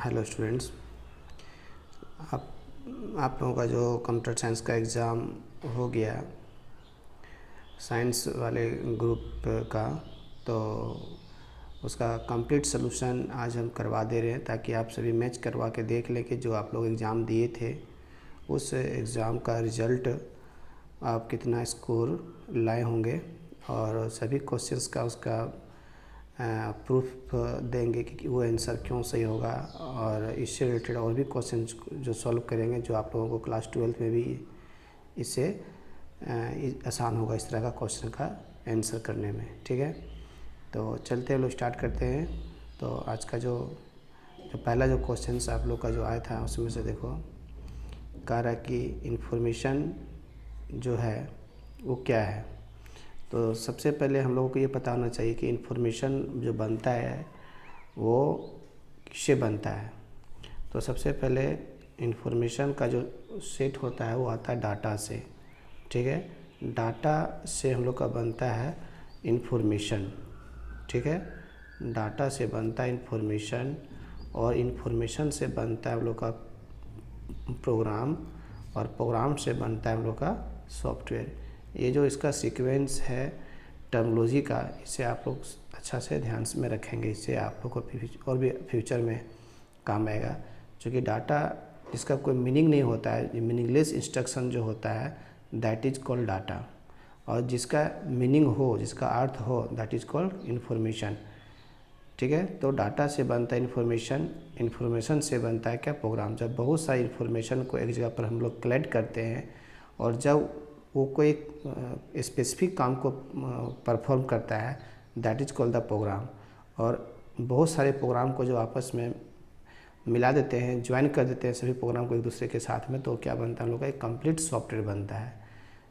Hello students, आप आप लोगों का जो कंप्यूटर साइंस का एग्ज़ाम हो गया साइंस वाले ग्रुप का, तो उसका कंप्लीट सलूशन आज हम करवा दे रहे हैं ताकि आप सभी मैच करवा के देख लें कि जो आप लोग एग्ज़ाम दिए थे उस एग्ज़ाम का रिज़ल्ट आप कितना स्कोर लाए होंगे और सभी क्वेश्चंस का उसका प्रूफ देंगे कि वो आंसर क्यों सही होगा। और इससे रिलेटेड और भी क्वेश्चन जो सॉल्व करेंगे जो आप लोगों को क्लास 12 में भी इससे आसान होगा इस तरह का क्वेश्चन का आंसर करने में। ठीक है, तो चलते हैं लोग स्टार्ट करते हैं। तो आज का जो पहला जो क्वेश्चन आप लोग का जो आया था उसमें से देखो, कह रहा कि इन्फॉर्मेशन जो है वो क्या है। तो सबसे पहले हम लोगों को ये पता होना चाहिए कि इन्फॉर्मेशन जो बनता है वो किससे बनता है। तो सबसे पहले इन्फॉर्मेशन का जो सेट होता है वो आता है डाटा से। ठीक है, डाटा से हम लोग का बनता है इन्फॉर्मेशन। ठीक है, डाटा से बनता है इन्फॉर्मेशन और इन्फॉर्मेशन से बनता है हम लोग का प्रोग्राम और प्रोग्राम से बनता है हम लोग का सॉफ्टवेयर। ये जो इसका सीक्वेंस है टर्मिनोलॉजी का, इसे आप लोग अच्छा से ध्यान में रखेंगे, इससे आप लोग को और भी फ्यूचर में काम आएगा। क्योंकि डाटा इसका कोई मीनिंग नहीं होता है, मीनिंगलेस इंस्ट्रक्शन जो होता है दैट इज़ कॉल्ड डाटा, और जिसका मीनिंग हो, जिसका अर्थ हो, दैट इज़ कॉल्ड इन्फॉर्मेशन। ठीक है, तो डाटा से बनता है इन्फॉर्मेशन, इन्फॉर्मेशन से बनता है क्या, प्रोग्राम। जब बहुत सारी इन्फॉर्मेशन को एक जगह पर हम लोग कलेक्ट करते हैं और जब वो कोई स्पेसिफिक काम को परफॉर्म करता है that is called the program. और बहुत सारे प्रोग्राम को जो आपस में मिला देते हैं, ज्वाइन कर देते हैं सभी प्रोग्राम को एक दूसरे के साथ में, तो क्या बनता है हम लोग का एक कंप्लीट सॉफ्टवेयर बनता है।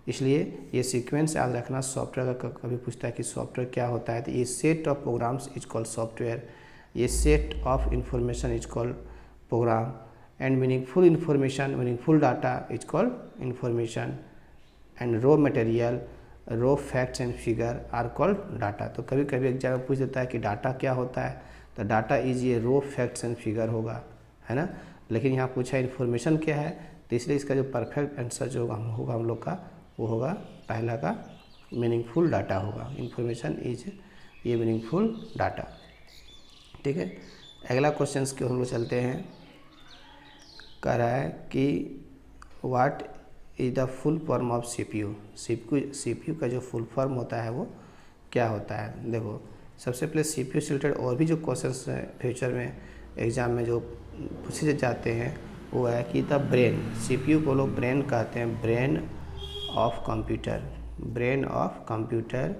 इसलिए ये सीक्वेंस याद रखना। सॉफ्टवेयर का कभी पूछता है कि सॉफ्टवेयर क्या होता है, तो ये set of programs is called software, ये set of information is called program, and meaningful information, meaningful data is called information, and raw material, raw facts and figure are called data. तो कभी कभी exam में पूछ देता है कि data क्या होता है, तो डाटा इज ये रॉ फैक्ट्स एंड फिगर होगा, है ना। लेकिन यहाँ पूछा इन्फॉर्मेशन क्या है, तो इसलिए इसका जो परफेक्ट आंसर जो होगा हम लोग का वो होगा पहला का मीनिंगफुल डाटा होगा। इन्फॉर्मेशन इज ये मीनिंगफुल डाटा। ठीक है, अगला क्वेश्चन के हम लोग चलते हैं। कह रहा है कि what is the full form of CPU. CPU का जो फुल फॉर्म होता है वो क्या होता है। देखो, सबसे पहले सीपीयू से रिलेटेड और भी जो क्वेश्चंस फ्यूचर में एग्जाम में जो पूछे जाते हैं वो है कि द ब्रेन, सीपीयू को लोग ब्रेन कहते हैं, brain of computer. Brain of computer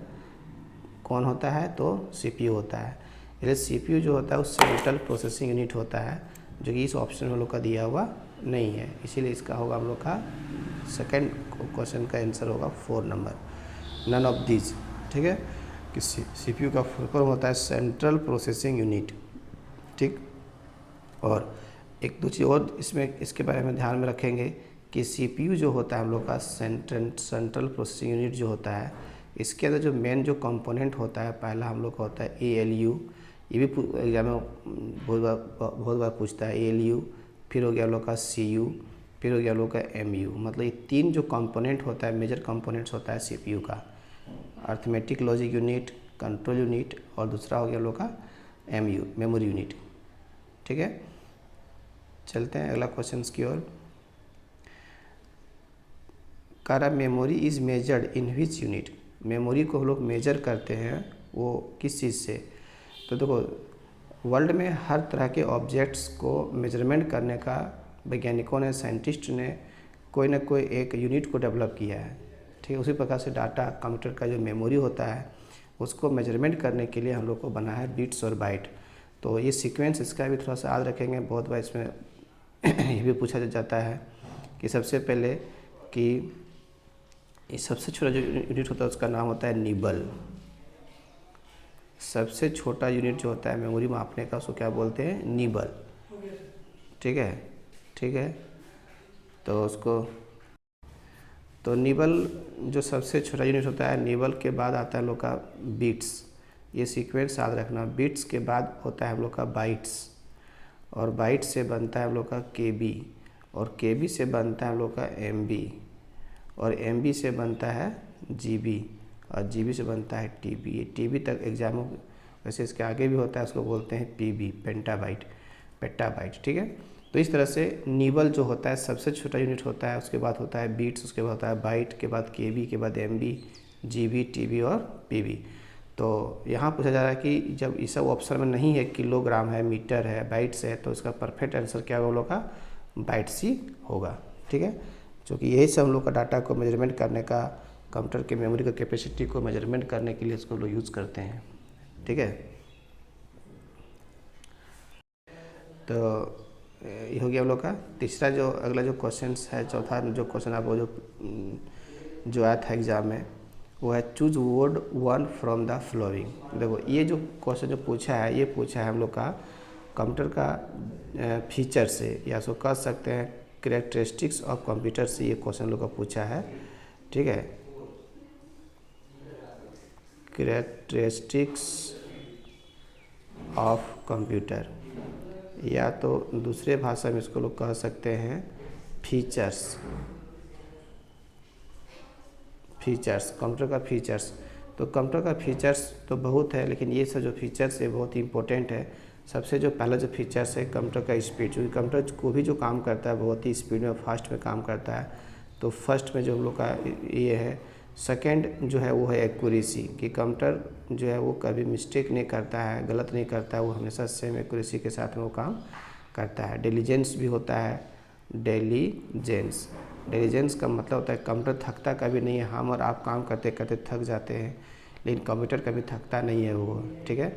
कौन होता है, तो सीपीयू होता है। इसलिए सीपीयू जो होता है वो सेंट्रल प्रोसेसिंग यूनिट होता है, जो कि इस ऑप्शन में हम लोग का दिया हुआ नहीं है। इसीलिए इसका होगा हम लोग का सेकंड क्वेश्चन का आंसर होगा 4 नंबर, नन ऑफ दिस। ठीक है, कि सीपीयू का फुल फॉर्म होता है सेंट्रल प्रोसेसिंग यूनिट। ठीक, और एक दो चीज़ और इसमें इसके बारे में ध्यान में रखेंगे कि सीपीयू जो होता है हम लोग का सेंट्रल प्रोसेसिंग यूनिट जो होता है, इसके अंदर जो मेन जो कंपोनेंट होता है पहला हम लोग का होता है ALU। ये भी एग्जाम में बहुत बार पूछता है ALU। फिर हो गया हम लोग का CU, फिर हो गया हम लोग का MU। मतलब ये 3 जो कंपोनेंट होता है, मेजर कंपोनेंट्स होता है सीपीयू का, arithmetic logic unit, control unit, और दूसरा हो गया हम लोग का MU, मेमोरी यूनिट। ठीक है, चलते हैं अगला क्वेश्चन की ओर। कह memory is measured in which unit. Memory को हम लोग मेजर करते हैं वो किस चीज़ से। तो देखो, वर्ल्ड में हर तरह के ऑब्जेक्ट्स को मेजरमेंट करने का वैज्ञानिकों ने, साइंटिस्ट ने कोई ना कोई एक यूनिट को डेवलप किया है। ठीक है, उसी प्रकार से डाटा कंप्यूटर का जो मेमोरी होता है उसको मेजरमेंट करने के लिए हम लोग को बना है बिट्स और बाइट। तो ये सीक्वेंस इसका भी थोड़ा सा याद रखेंगे। बहुत बार इसमें ये भी पूछा जाता है कि सबसे पहले कि ये सबसे छोटा जो यूनिट होता है उसका नाम होता है निबल। सबसे छोटा यूनिट जो होता है मेमोरी मापने का उसको क्या बोलते हैं, निबल। ठीक है, ठीक है, तो उसको तो निबल जो सबसे छोटा यूनिट होता है, निबल के बाद आता है हम लोग का बीट्स। ये सीक्वेंस याद रखना, बीट्स के बाद होता है हम लोग का बाइट्स, और बाइट से बनता है हम लोग का केबी, और केबी से बनता है हम लोग का एमबी, और एमबी से बनता है जीबी, और जीबी से बनता है टीबी। ये टीबी तक एग्जाम, वैसे इसके आगे भी होता है, उसको बोलते हैं पीबी, पेंटाबाइट, पेट्टाबाइट, ठीक है। तो इस तरह से निबल जो होता है सबसे छोटा यूनिट होता है, उसके बाद होता है बीट्स, उसके बाद होता है बाइट, के बाद केबी, के बाद एमबी, जीबी, टीबी और पीबी। तो यहाँ पूछा जा रहा है कि जब ये सब ऑप्शन में नहीं है, किलोग्राम है, मीटर है, बाइट्स है, तो इसका परफेक्ट आंसर क्या होगा हम लोग का, बाइट्स ही होगा, ठीक है। क्योंकि यही सब हम लोग का डाटा को मेजरमेंट करने का, कंप्यूटर के मेमोरी का कैपेसिटी को मेजरमेंट करने के लिए इसको लोग यूज़ करते हैं, ठीक है। तो ये हो गया हम लोग का तीसरा। जो अगला जो क्वेश्चन है, चौथा जो क्वेश्चन आपको जो आया था एग्जाम में, वो है choose word one from the flowing. देखो ये जो क्वेश्चन जो पूछा है, ये पूछा है हम लोग का कंप्यूटर का फीचर से, या सो कह सकते हैं कैरेक्टरिस्टिक्स ऑफ कंप्यूटर से ये क्वेश्चन लोग का पूछा है, ठीक है। कैरेक्टरिस्टिक्स ऑफ कंप्यूटर, या तो दूसरे भाषा में इसको लोग कह सकते हैं फीचर्स, फीचर्स, कंप्यूटर का फीचर्स। तो कंप्यूटर का फीचर्स तो बहुत है, लेकिन ये सब जो फीचर्स है बहुत ही इंपॉर्टेंट है। सबसे जो पहला जो फीचर्स है कंप्यूटर का स्पीड, क्योंकि कंप्यूटर को भी जो काम करता है बहुत ही स्पीड में, फास्ट में काम करता है। तो फर्स्ट में जो हम लोग का ये है। सेकंड जो है वो है एक्यूरेसी, कि कंप्यूटर जो है वो कभी मिस्टेक नहीं करता है, गलत नहीं करता है, वो हमेशा सेम एक्यूरेसी के साथ में वो काम करता है। डिलीजेंस भी होता है, डिलीजेंस, डिलीजेंस का मतलब होता है कंप्यूटर थकता कभी नहीं है। हम और आप काम करते करते थक जाते हैं, लेकिन कंप्यूटर कभी थकता नहीं है वो, ठीक है।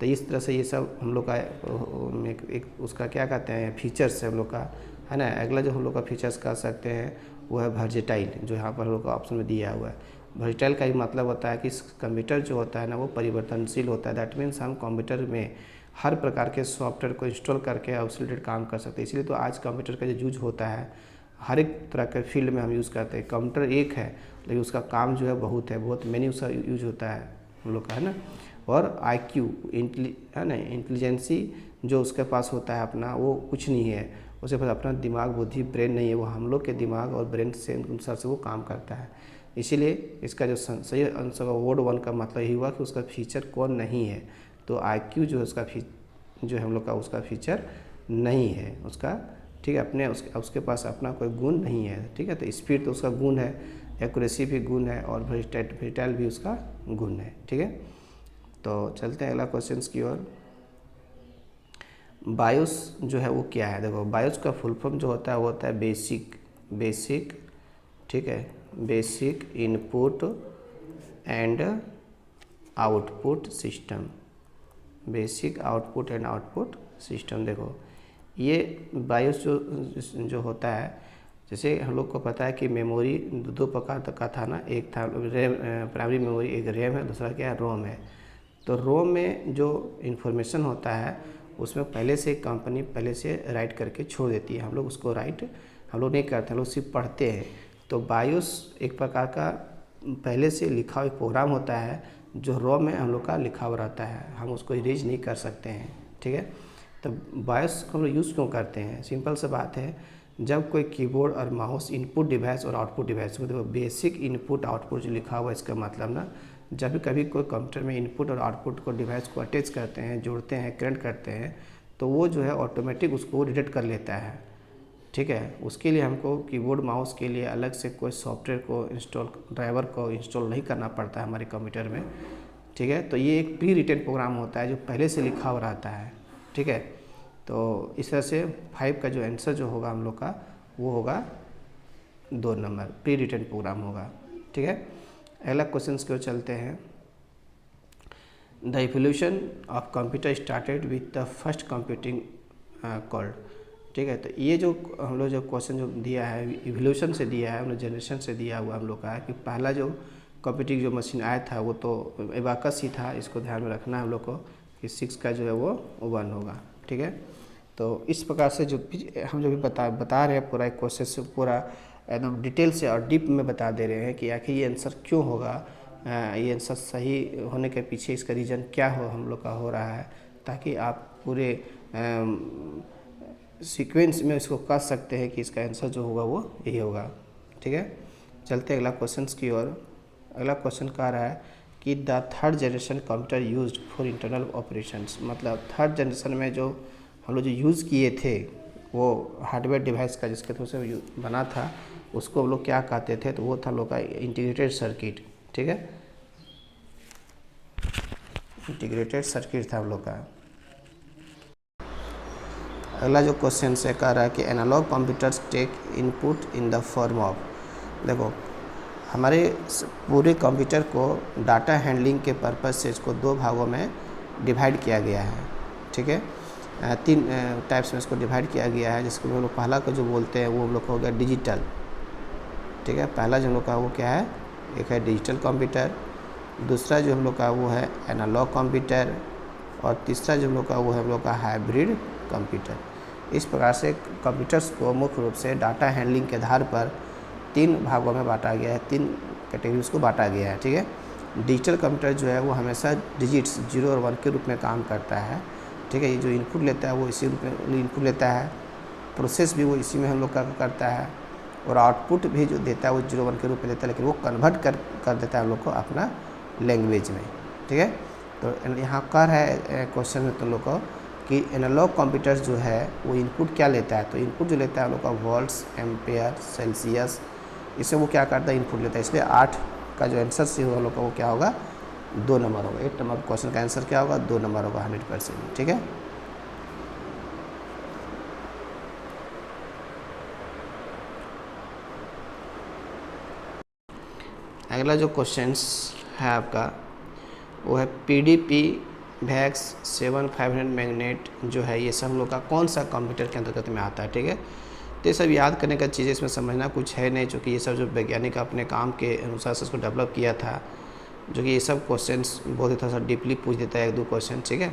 तो इस तरह से ये सब हम लोग का एक उसका क्या कहते हैं फीचर्स है हम लोग का, है ना। अगला जो हम लोग का फीचर्स कह सकते हैं वो है वर्सेटाइल, जो यहाँ पर हम लोग का ऑप्शन में दिया हुआ है। वर्सेटाइल का ही मतलब होता है कि कंप्यूटर जो होता है ना वो परिवर्तनशील होता है। दैट मीन्स हम कंप्यूटर में हर प्रकार के सॉफ्टवेयर को इंस्टॉल करके उससे रिलेटेड काम कर सकते हैं। इसलिए तो आज कंप्यूटर का जो यूज होता है हर एक तरह के फील्ड में हम यूज़ करते हैं। कंप्यूटर एक है लेकिन उसका काम जो है बहुत है, बहुत मैनी उसका यूज होता है हम लोग का, है ना। और IQ है ना, इंटेलिजेंसी जो उसके पास होता है अपना, वो कुछ नहीं है, उसके पास अपना दिमाग, बुद्धि, ब्रेन नहीं है। वो हम लोग के दिमाग और ब्रेन से अनुसार से वो काम करता है। इसीलिए इसका जो सही आंसर वर्ड वन का मतलब यही हुआ कि उसका फीचर कौन नहीं है। तो IQ जो है उसका जो है हम लोग का उसका फीचर नहीं है उसका, ठीक है। अपने उसके पास अपना कोई गुण नहीं है, ठीक है। तो स्पीड तो उसका गुण है, एक्यूरेसी भी गुण है, और वर्सेटाइल भी उसका गुण है, ठीक है। तो चलते हैं अगला क्वेश्चन की ओर। बायोस जो है वो क्या है। देखो बायोस का फुल फॉर्म जो होता है वो होता है बेसिक, ठीक है, basic input and output system, basic output and output system. देखो ये बायोस जो होता है, जैसे हम लोग को पता है कि मेमोरी दो प्रकार का था ना, एक था रैम, प्राइमरी मेमोरी, एक रैम है, दूसरा क्या है रोम है। तो रोम में जो इन्फॉर्मेशन होता है उसमें पहले से कंपनी पहले से राइट करके छोड़ देती है, हम लोग उसको राइट हम लोग नहीं करते, हम लोग सिर्फ पढ़ते हैं। तो बायोस एक प्रकार का पहले से लिखा हुआ प्रोग्राम होता है जो रोम में हम लोग का लिखा हुआ रहता है, हम उसको इरेज नहीं कर सकते हैं, ठीक है। तो बायोस हम लोग यूज़ क्यों करते हैं, सिंपल सा बात है। जब कोई कीबोर्ड और माउस इनपुट डिवाइस और आउटपुट डिवाइस, मतलब बेसिक इनपुट आउटपुट जो लिखा हुआ है, इसका मतलब ना जब भी कभी कोई कंप्यूटर में इनपुट और आउटपुट को डिवाइस को अटैच करते हैं, जोड़ते हैं, कनेक्ट करते हैं, तो वो जो है ऑटोमेटिक उसको डिटेक्ट कर लेता है, ठीक है। उसके लिए हमको कीबोर्ड माउस के लिए अलग से कोई सॉफ्टवेयर को इंस्टॉल, ड्राइवर को इंस्टॉल नहीं करना पड़ता है हमारे कंप्यूटर में, ठीक है। तो ये एक प्री रिटेन प्रोग्राम होता है जो पहले से लिखा हुआ रहता है, ठीक है। तो इस तरह से 5 का जो आंसर जो होगा हम लोग का वो होगा 2 नंबर, प्री रिटेन प्रोग्राम होगा, ठीक है। अगला क्वेश्चन की ओर चलते हैं। The evolution of computer started with the first computing called, ठीक है। तो ये जो हम लोग जो क्वेश्चन जो दिया है इवोल्यूशन से दिया है, हम लोग जनरेशन से दिया हुआ हम लोग का है कि पहला जो कंप्यूटिंग जो मशीन आया था वो तो एबाकस ही था। इसको ध्यान में रखना है हम लोग को कि 6 का जो है वो 1 होगा, ठीक है। तो इस प्रकार से जो हम जो भी बता रहे हैं पूरा एक क्वेश्चन से पूरा एकदम डिटेल से और डीप में बता दे रहे हैं कि आखिर ये आंसर क्यों होगा, ये आंसर सही होने के पीछे इसका रीज़न क्या हो हम लोग का हो रहा है, ताकि आप पूरे सीक्वेंस में इसको कर सकते हैं कि इसका आंसर जो होगा वो यही होगा। ठीक है, चलते हैं अगला क्वेश्चन की ओर। अगला क्वेश्चन कह रहा है कि the third generation computer used for internal operations, मतलब थर्ड जनरेशन में जो हम लोग जो यूज़ किए थे वो हार्डवेयर डिवाइस का जिसके थ्रू से बना था उसको हम लोग क्या कहते थे, तो वो था हम लोग का इंटीग्रेटेड सर्किट। ठीक है, इंटीग्रेटेड सर्किट था हम लोग का। अगला जो क्वेश्चन से कह रहा है कि analogue computers take input in the form of, देखो हमारे पूरे कंप्यूटर को डाटा हैंडलिंग के पर्पज़ से इसको दो भागों में डिवाइड किया गया है। ठीक है, तीन टाइप्स में इसको डिवाइड किया गया है, जिसको हम लोग पहला को जो बोलते हैं वो हम लोग का हो गया डिजिटल। ठीक है, पहला जो हम लोग का वो क्या है, एक है डिजिटल कंप्यूटर, दूसरा जो हम लोग का वो है एनालॉग कंप्यूटर, और तीसरा जो हम लोग का वो है हम लोग का हाइब्रिड कंप्यूटर। इस प्रकार से कंप्यूटर्स को मुख्य रूप से डाटा हैंडलिंग के आधार पर तीन भागों में बांटा गया है, तीन कैटेगरीज को बांटा गया है। ठीक है, डिजिटल कंप्यूटर जो है वो हमेशा डिजिट्स 0 और 1 के रूप में काम करता है। ठीक है, ये जो इनपुट लेता है वो इसी रूप में इनपुट लेता है, प्रोसेस भी वो इसी में हम लोग का करता है, और आउटपुट भी जो देता है वो 0 1 के रूप में देता है, लेकिन वो कन्वर्ट कर देता है हम लोग को अपना लैंग्वेज में। ठीक है, तो यहाँ कर है क्वेश्चन में तुम लोग को कि एनालॉग कंप्यूटर्स जो है वो इनपुट क्या लेता है, तो इनपुट जो लेता है हम लोग का वोल्ट्स, एम्पेयर, सेल्सियस, इसे वो क्या करता है, इनपुट लेता है। इसलिए 8 का जो आंसर से होगा हम लोग का वो क्या होगा, 2 नंबर होगा। 8 नंबर क्वेश्चन का आंसर क्या होगा, 2 नंबर होगा 100%। ठीक है, अगला जो क्वेश्चन है आपका वो है PDP वैक्स 7500 मैग्नेट जो है ये सब हम लोग का कौन सा कंप्यूटर के अंतर्गत में आता है। ठीक है, तो ये सब याद करने का चीज़ इसमें समझना कुछ है नहीं, चूँकि ये सब जो वैज्ञानिक अपने काम के अनुसार से इसको डेवलप किया था, जो कि ये सब क्वेश्चंस बहुत ही थोड़ा सा डीपली पूछ देता है 1-2 क्वेश्चन। ठीक है,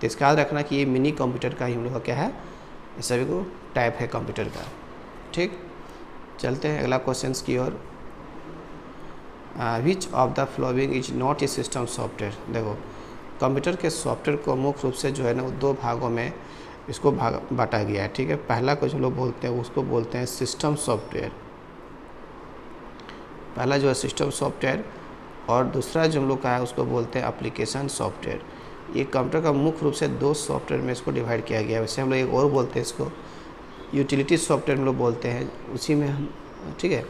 तो इसका याद रखना कि ये मिनी कंप्यूटर का ही हम लोग का क्या है, ये सभी को टाइप है कंप्यूटर का। ठीक, चलते हैं अगला क्वेश्चन की ओर। Which of the following is not a system software, देखो कंप्यूटर के सॉफ्टवेयर को मुख्य रूप से जो है ना वो 2 भागों में इसको बांटा गया है। ठीक है, पहला को जो लोग बोलते हैं उसको बोलते हैं सिस्टम सॉफ्टवेयर, पहला जो है सिस्टम सॉफ्टवेयर, और दूसरा जो हम लोग का है उसको बोलते हैं एप्लीकेशन सॉफ्टवेयर। ये कंप्यूटर का मुख्य रूप से 2 सॉफ्टवेयर में इसको डिवाइड किया गया है। वैसे हम लोग एक और बोलते हैं इसको यूटिलिटी सॉफ्टवेयर हम लोग बोलते हैं, उसी में हम। ठीक है,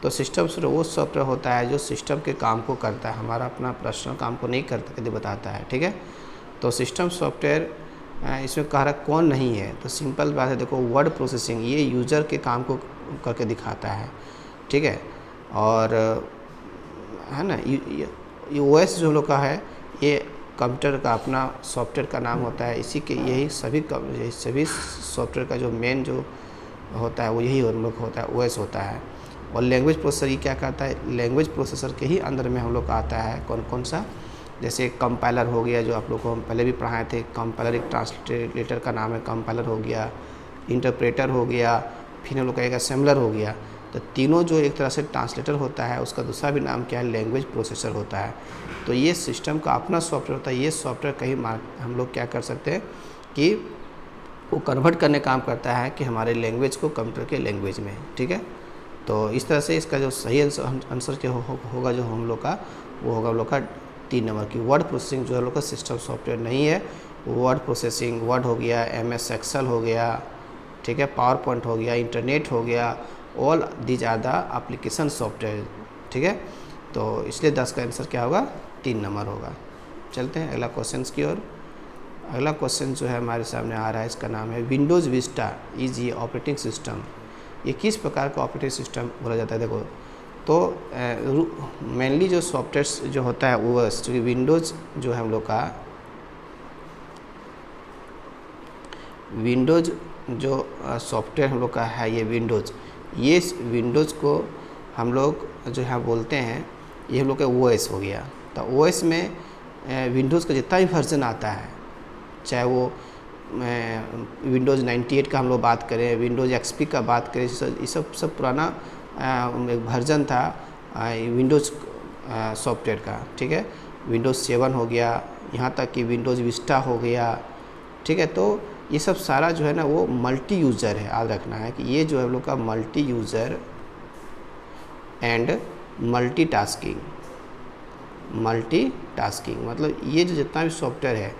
तो सिस्टम वो सॉफ्टवेयर होता है जो सिस्टम के काम को करता है, हमारा अपना पर्सनल काम को नहीं करता, कभी बताता है। ठीक है, तो सिस्टम सॉफ्टवेयर इसमें कह रहा कौन नहीं है, तो सिंपल बात है, देखो वर्ड प्रोसेसिंग ये यूज़र के काम को करके दिखाता है। ठीक है, और है ना ये OS जो लोग का है ये कंप्यूटर का अपना सॉफ्टवेयर का नाम होता है। इसी के यही सभी सॉफ्टवेयर का जो मेन जो होता है वो यही हम लोग होता है, OS होता है। और लैंग्वेज प्रोसेसर ये क्या करता है, लैंग्वेज प्रोसेसर के ही अंदर में हम लोग का आता है कौन कौन सा, जैसे कंपाइलर हो गया, जो आप लोग को हम पहले भी पढ़ाए थे, कंपाइलर एक ट्रांसलेटर का नाम है, कंपाइलर हो गया, इंटरप्रेटर हो गया, फिर हम लोग का एक असेंबलर हो गया। तो तीनों जो एक तरह से ट्रांसलेटर होता है उसका दूसरा भी नाम क्या है, लैंग्वेज प्रोसेसर होता है। तो ये सिस्टम का अपना सॉफ्टवेयर होता है। ये सॉफ्टवेयर कहीं हम लोग क्या कर सकते हैं कि वो कन्वर्ट करने काम करता है कि हमारे लैंग्वेज को कंप्यूटर के लैंग्वेज में। ठीक है, तो इस तरह से इसका जो सही आंसर क्या होगा जो हम लोग का वो होगा हम लोग का 3 नंबर की वर्ड प्रोसेसिंग जो है लोग का सिस्टम सॉफ्टवेयर नहीं है। वर्ड प्रोसेसिंग, वर्ड हो गया, MS एक्सेल हो गया, ठीक है, पावर पॉइंट हो गया, इंटरनेट हो गया, all these are the application software. ठीक है, तो इसलिए 10 का आंसर क्या होगा, 3 नंबर होगा। चलते हैं अगला क्वेश्चन की ओर। अगला क्वेश्चन जो है हमारे सामने आ रहा है, इसका नाम है विंडोज़ विस्टा इज ये ऑपरेटिंग सिस्टम। ये किस प्रकार का ऑपरेटिंग सिस्टम बोला जाता है, देखो तो मेनली जो सॉफ्टवेयर्स जो होता है OS, जो कि विंडोज़ जो है हम लोग का विंडोज़ जो सॉफ्टवेयर हम लोग का है ये विंडोज़ को हम लोग जो है बोलते हैं ये हम लोग का OS हो गया। तो OS में विंडोज़ का जितना भी वर्जन आता है, चाहे वो विंडोज़ 98 का हम लोग बात करें, विंडोज़ XP का बात करें, ये सब पुराना एक वर्जन था विंडोज़ सॉफ्टवेयर का। ठीक है, विंडोज़ 7 हो गया, यहाँ तक कि विंडोज़ विस्टा हो गया। ठीक है, तो ये सब सारा जो है ना वो मल्टी यूज़र है। याद रखना है कि ये जो है हम लोग का मल्टी यूज़र एंड मल्टीटास्किंग मतलब ये जो जितना भी सॉफ्टवेयर है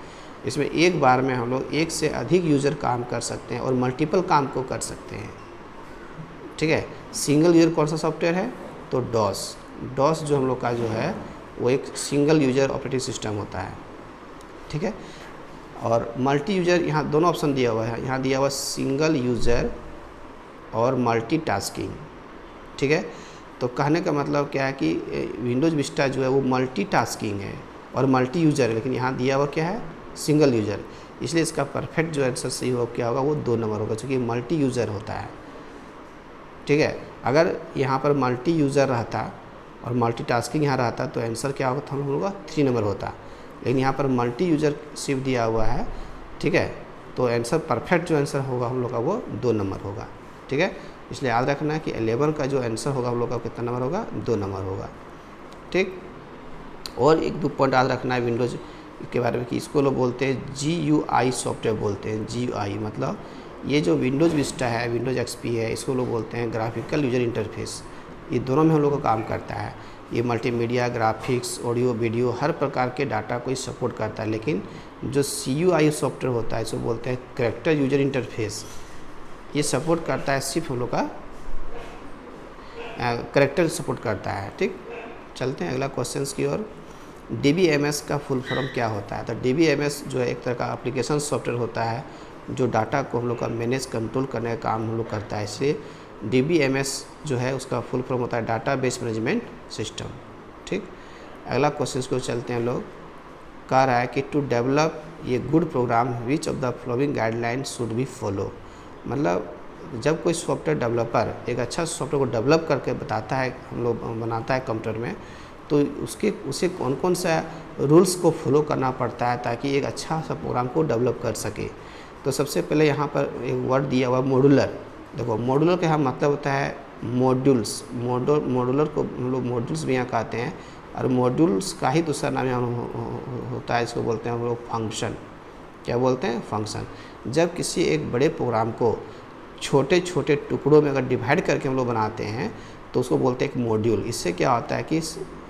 इसमें एक बार में हम लोग एक से अधिक यूज़र काम कर सकते हैं और मल्टीपल काम को कर सकते हैं। ठीक है, सिंगल यूज़र कौन सा सॉफ्टवेयर है? तो डॉस जो हम लोग का जो है वो एक सिंगल यूज़र ऑपरेटिंग सिस्टम होता है। ठीक है, और मल्टी यूज़र यहाँ दोनों ऑप्शन दिया हुआ है, यहाँ दिया हुआ सिंगल यूज़र और मल्टीटास्किंग। ठीक है, तो कहने का मतलब क्या है कि विंडोज़ विस्टा जो है वो मल्टीटास्किंग है और मल्टी यूज़र है, लेकिन यहाँ दिया हुआ क्या है? Single user. इसलिए इसका परफेक्ट जो आंसर सही होगा क्या होगा? वो 2 नंबर होगा, क्योंकि मल्टी यूज़र होता है। ठीक है, अगर यहाँ पर मल्टी यूज़र रहता और मल्टीटास्किंग यहाँ रहता तो आंसर क्या होगा? हम लोगों का 3 नंबर होता, लेकिन यहाँ पर मल्टी यूज़र सिर्फ दिया हुआ है। ठीक है, तो आंसर परफेक्ट जो आंसर होगा हम लोग का वो 2 नंबर होगा। ठीक है, इसलिए याद रखना है कि 11 का जो आंसर होगा हम लोग का कितना नंबर होगा? 2 नंबर होगा। ठीक, और एक 2 पॉइंट याद रखना है विंडोज़ के बारे में कि इसको लोग बोलते हैं GUI सॉफ्टवेयर बोलते हैं। GUI मतलब ये जो विंडोज़ विस्टा है, विंडोज़ XP है, इसको लोग बोलते हैं ग्राफिकल यूजर इंटरफेस। ये दोनों में हम लोग का काम करता है। ये मल्टीमीडिया, ग्राफिक्स, ऑडियो, वीडियो हर प्रकार के डाटा को सपोर्ट करता है। लेकिन जो CUI सॉफ्टवेयर होता है इसको बोलते हैं कैरेक्टर यूजर इंटरफेस। ये सपोर्ट करता है सिर्फ हम लोग का कैरेक्टर सपोर्ट करता है। ठीक, चलते हैं अगला क्वेश्चन की ओर। DBMS का फुल फॉर्म क्या होता है? तो DBMS जो है एक तरह का एप्लीकेशन सॉफ्टवेयर होता है जो डाटा को हम लोग का मैनेज कंट्रोल करने का काम हम लोग करता है। इसलिए DBMS जो है उसका फुल फॉर्म होता है डाटा बेस मैनेजमेंट सिस्टम। ठीक, अगला क्वेश्चन को चलते हैं लोग। कह रहा है कि टू डेवलप ये good program which of the following guideline should be follow. मतलब जब कोई सॉफ्टवेयर डेवलपर एक अच्छा सॉफ्टवेयर को डेवलप करके बताता है, हम लोग बनाता है कंप्यूटर में, तो उसे कौन कौन सा रूल्स को फॉलो करना पड़ता है ताकि एक अच्छा सा प्रोग्राम को डेवलप कर सके। तो सबसे पहले यहाँ पर एक वर्ड दिया हुआ मॉड्यूलर। देखो मॉड्यूलर का यहाँ मतलब होता है मॉड्यूल्स। मॉड्यूलर को हम लोग मॉड्यूल्स भी यहाँ कहते हैं, और मॉड्यूल्स का ही दूसरा नाम यहाँ होता है, इसको बोलते हैं हम लोग फंक्शन। क्या बोलते हैं? फंक्शन। जब किसी एक बड़े प्रोग्राम को छोटे छोटे टुकड़ों में अगर डिवाइड करके हम लोग बनाते हैं तो उसको बोलते हैं एक मॉड्यूल। इससे क्या होता है कि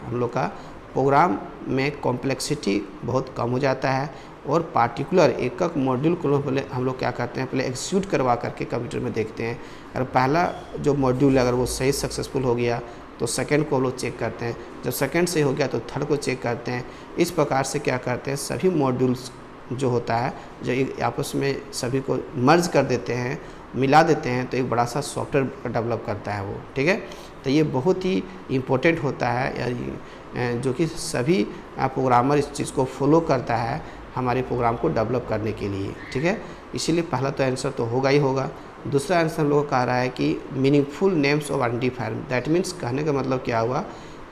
हम लोग का प्रोग्राम में कॉम्प्लेक्सिटी बहुत कम हो जाता है और पार्टिकुलर एक मॉड्यूल को पहले हम लोग क्या करते हैं, पहले एग्जीक्यूट करवा करके कंप्यूटर में देखते हैं। अगर पहला जो मॉड्यूल है अगर वो सही सक्सेसफुल हो गया तो सेकंड को हम लोग चेक करते हैं, जब सेकंड सही हो गया तो थर्ड को चेक करते हैं। इस प्रकार से क्या करते हैं, सभी मॉड्यूल्स जो होता है जो आपस में सभी को मर्ज कर देते हैं, मिला देते हैं, तो एक बड़ा सा सॉफ्टवेयर डेवलप करता है वो। ठीक है, तो ये बहुत ही इम्पोर्टेंट होता है जो कि सभी प्रोग्रामर इस चीज़ को फॉलो करता है हमारे प्रोग्राम को डेवलप करने के लिए। ठीक है, इसीलिए पहला तो आंसर तो होगा ही होगा। दूसरा आंसर हम लोग कह रहा है कि meaningful names of identifier. That means कहने का मतलब क्या हुआ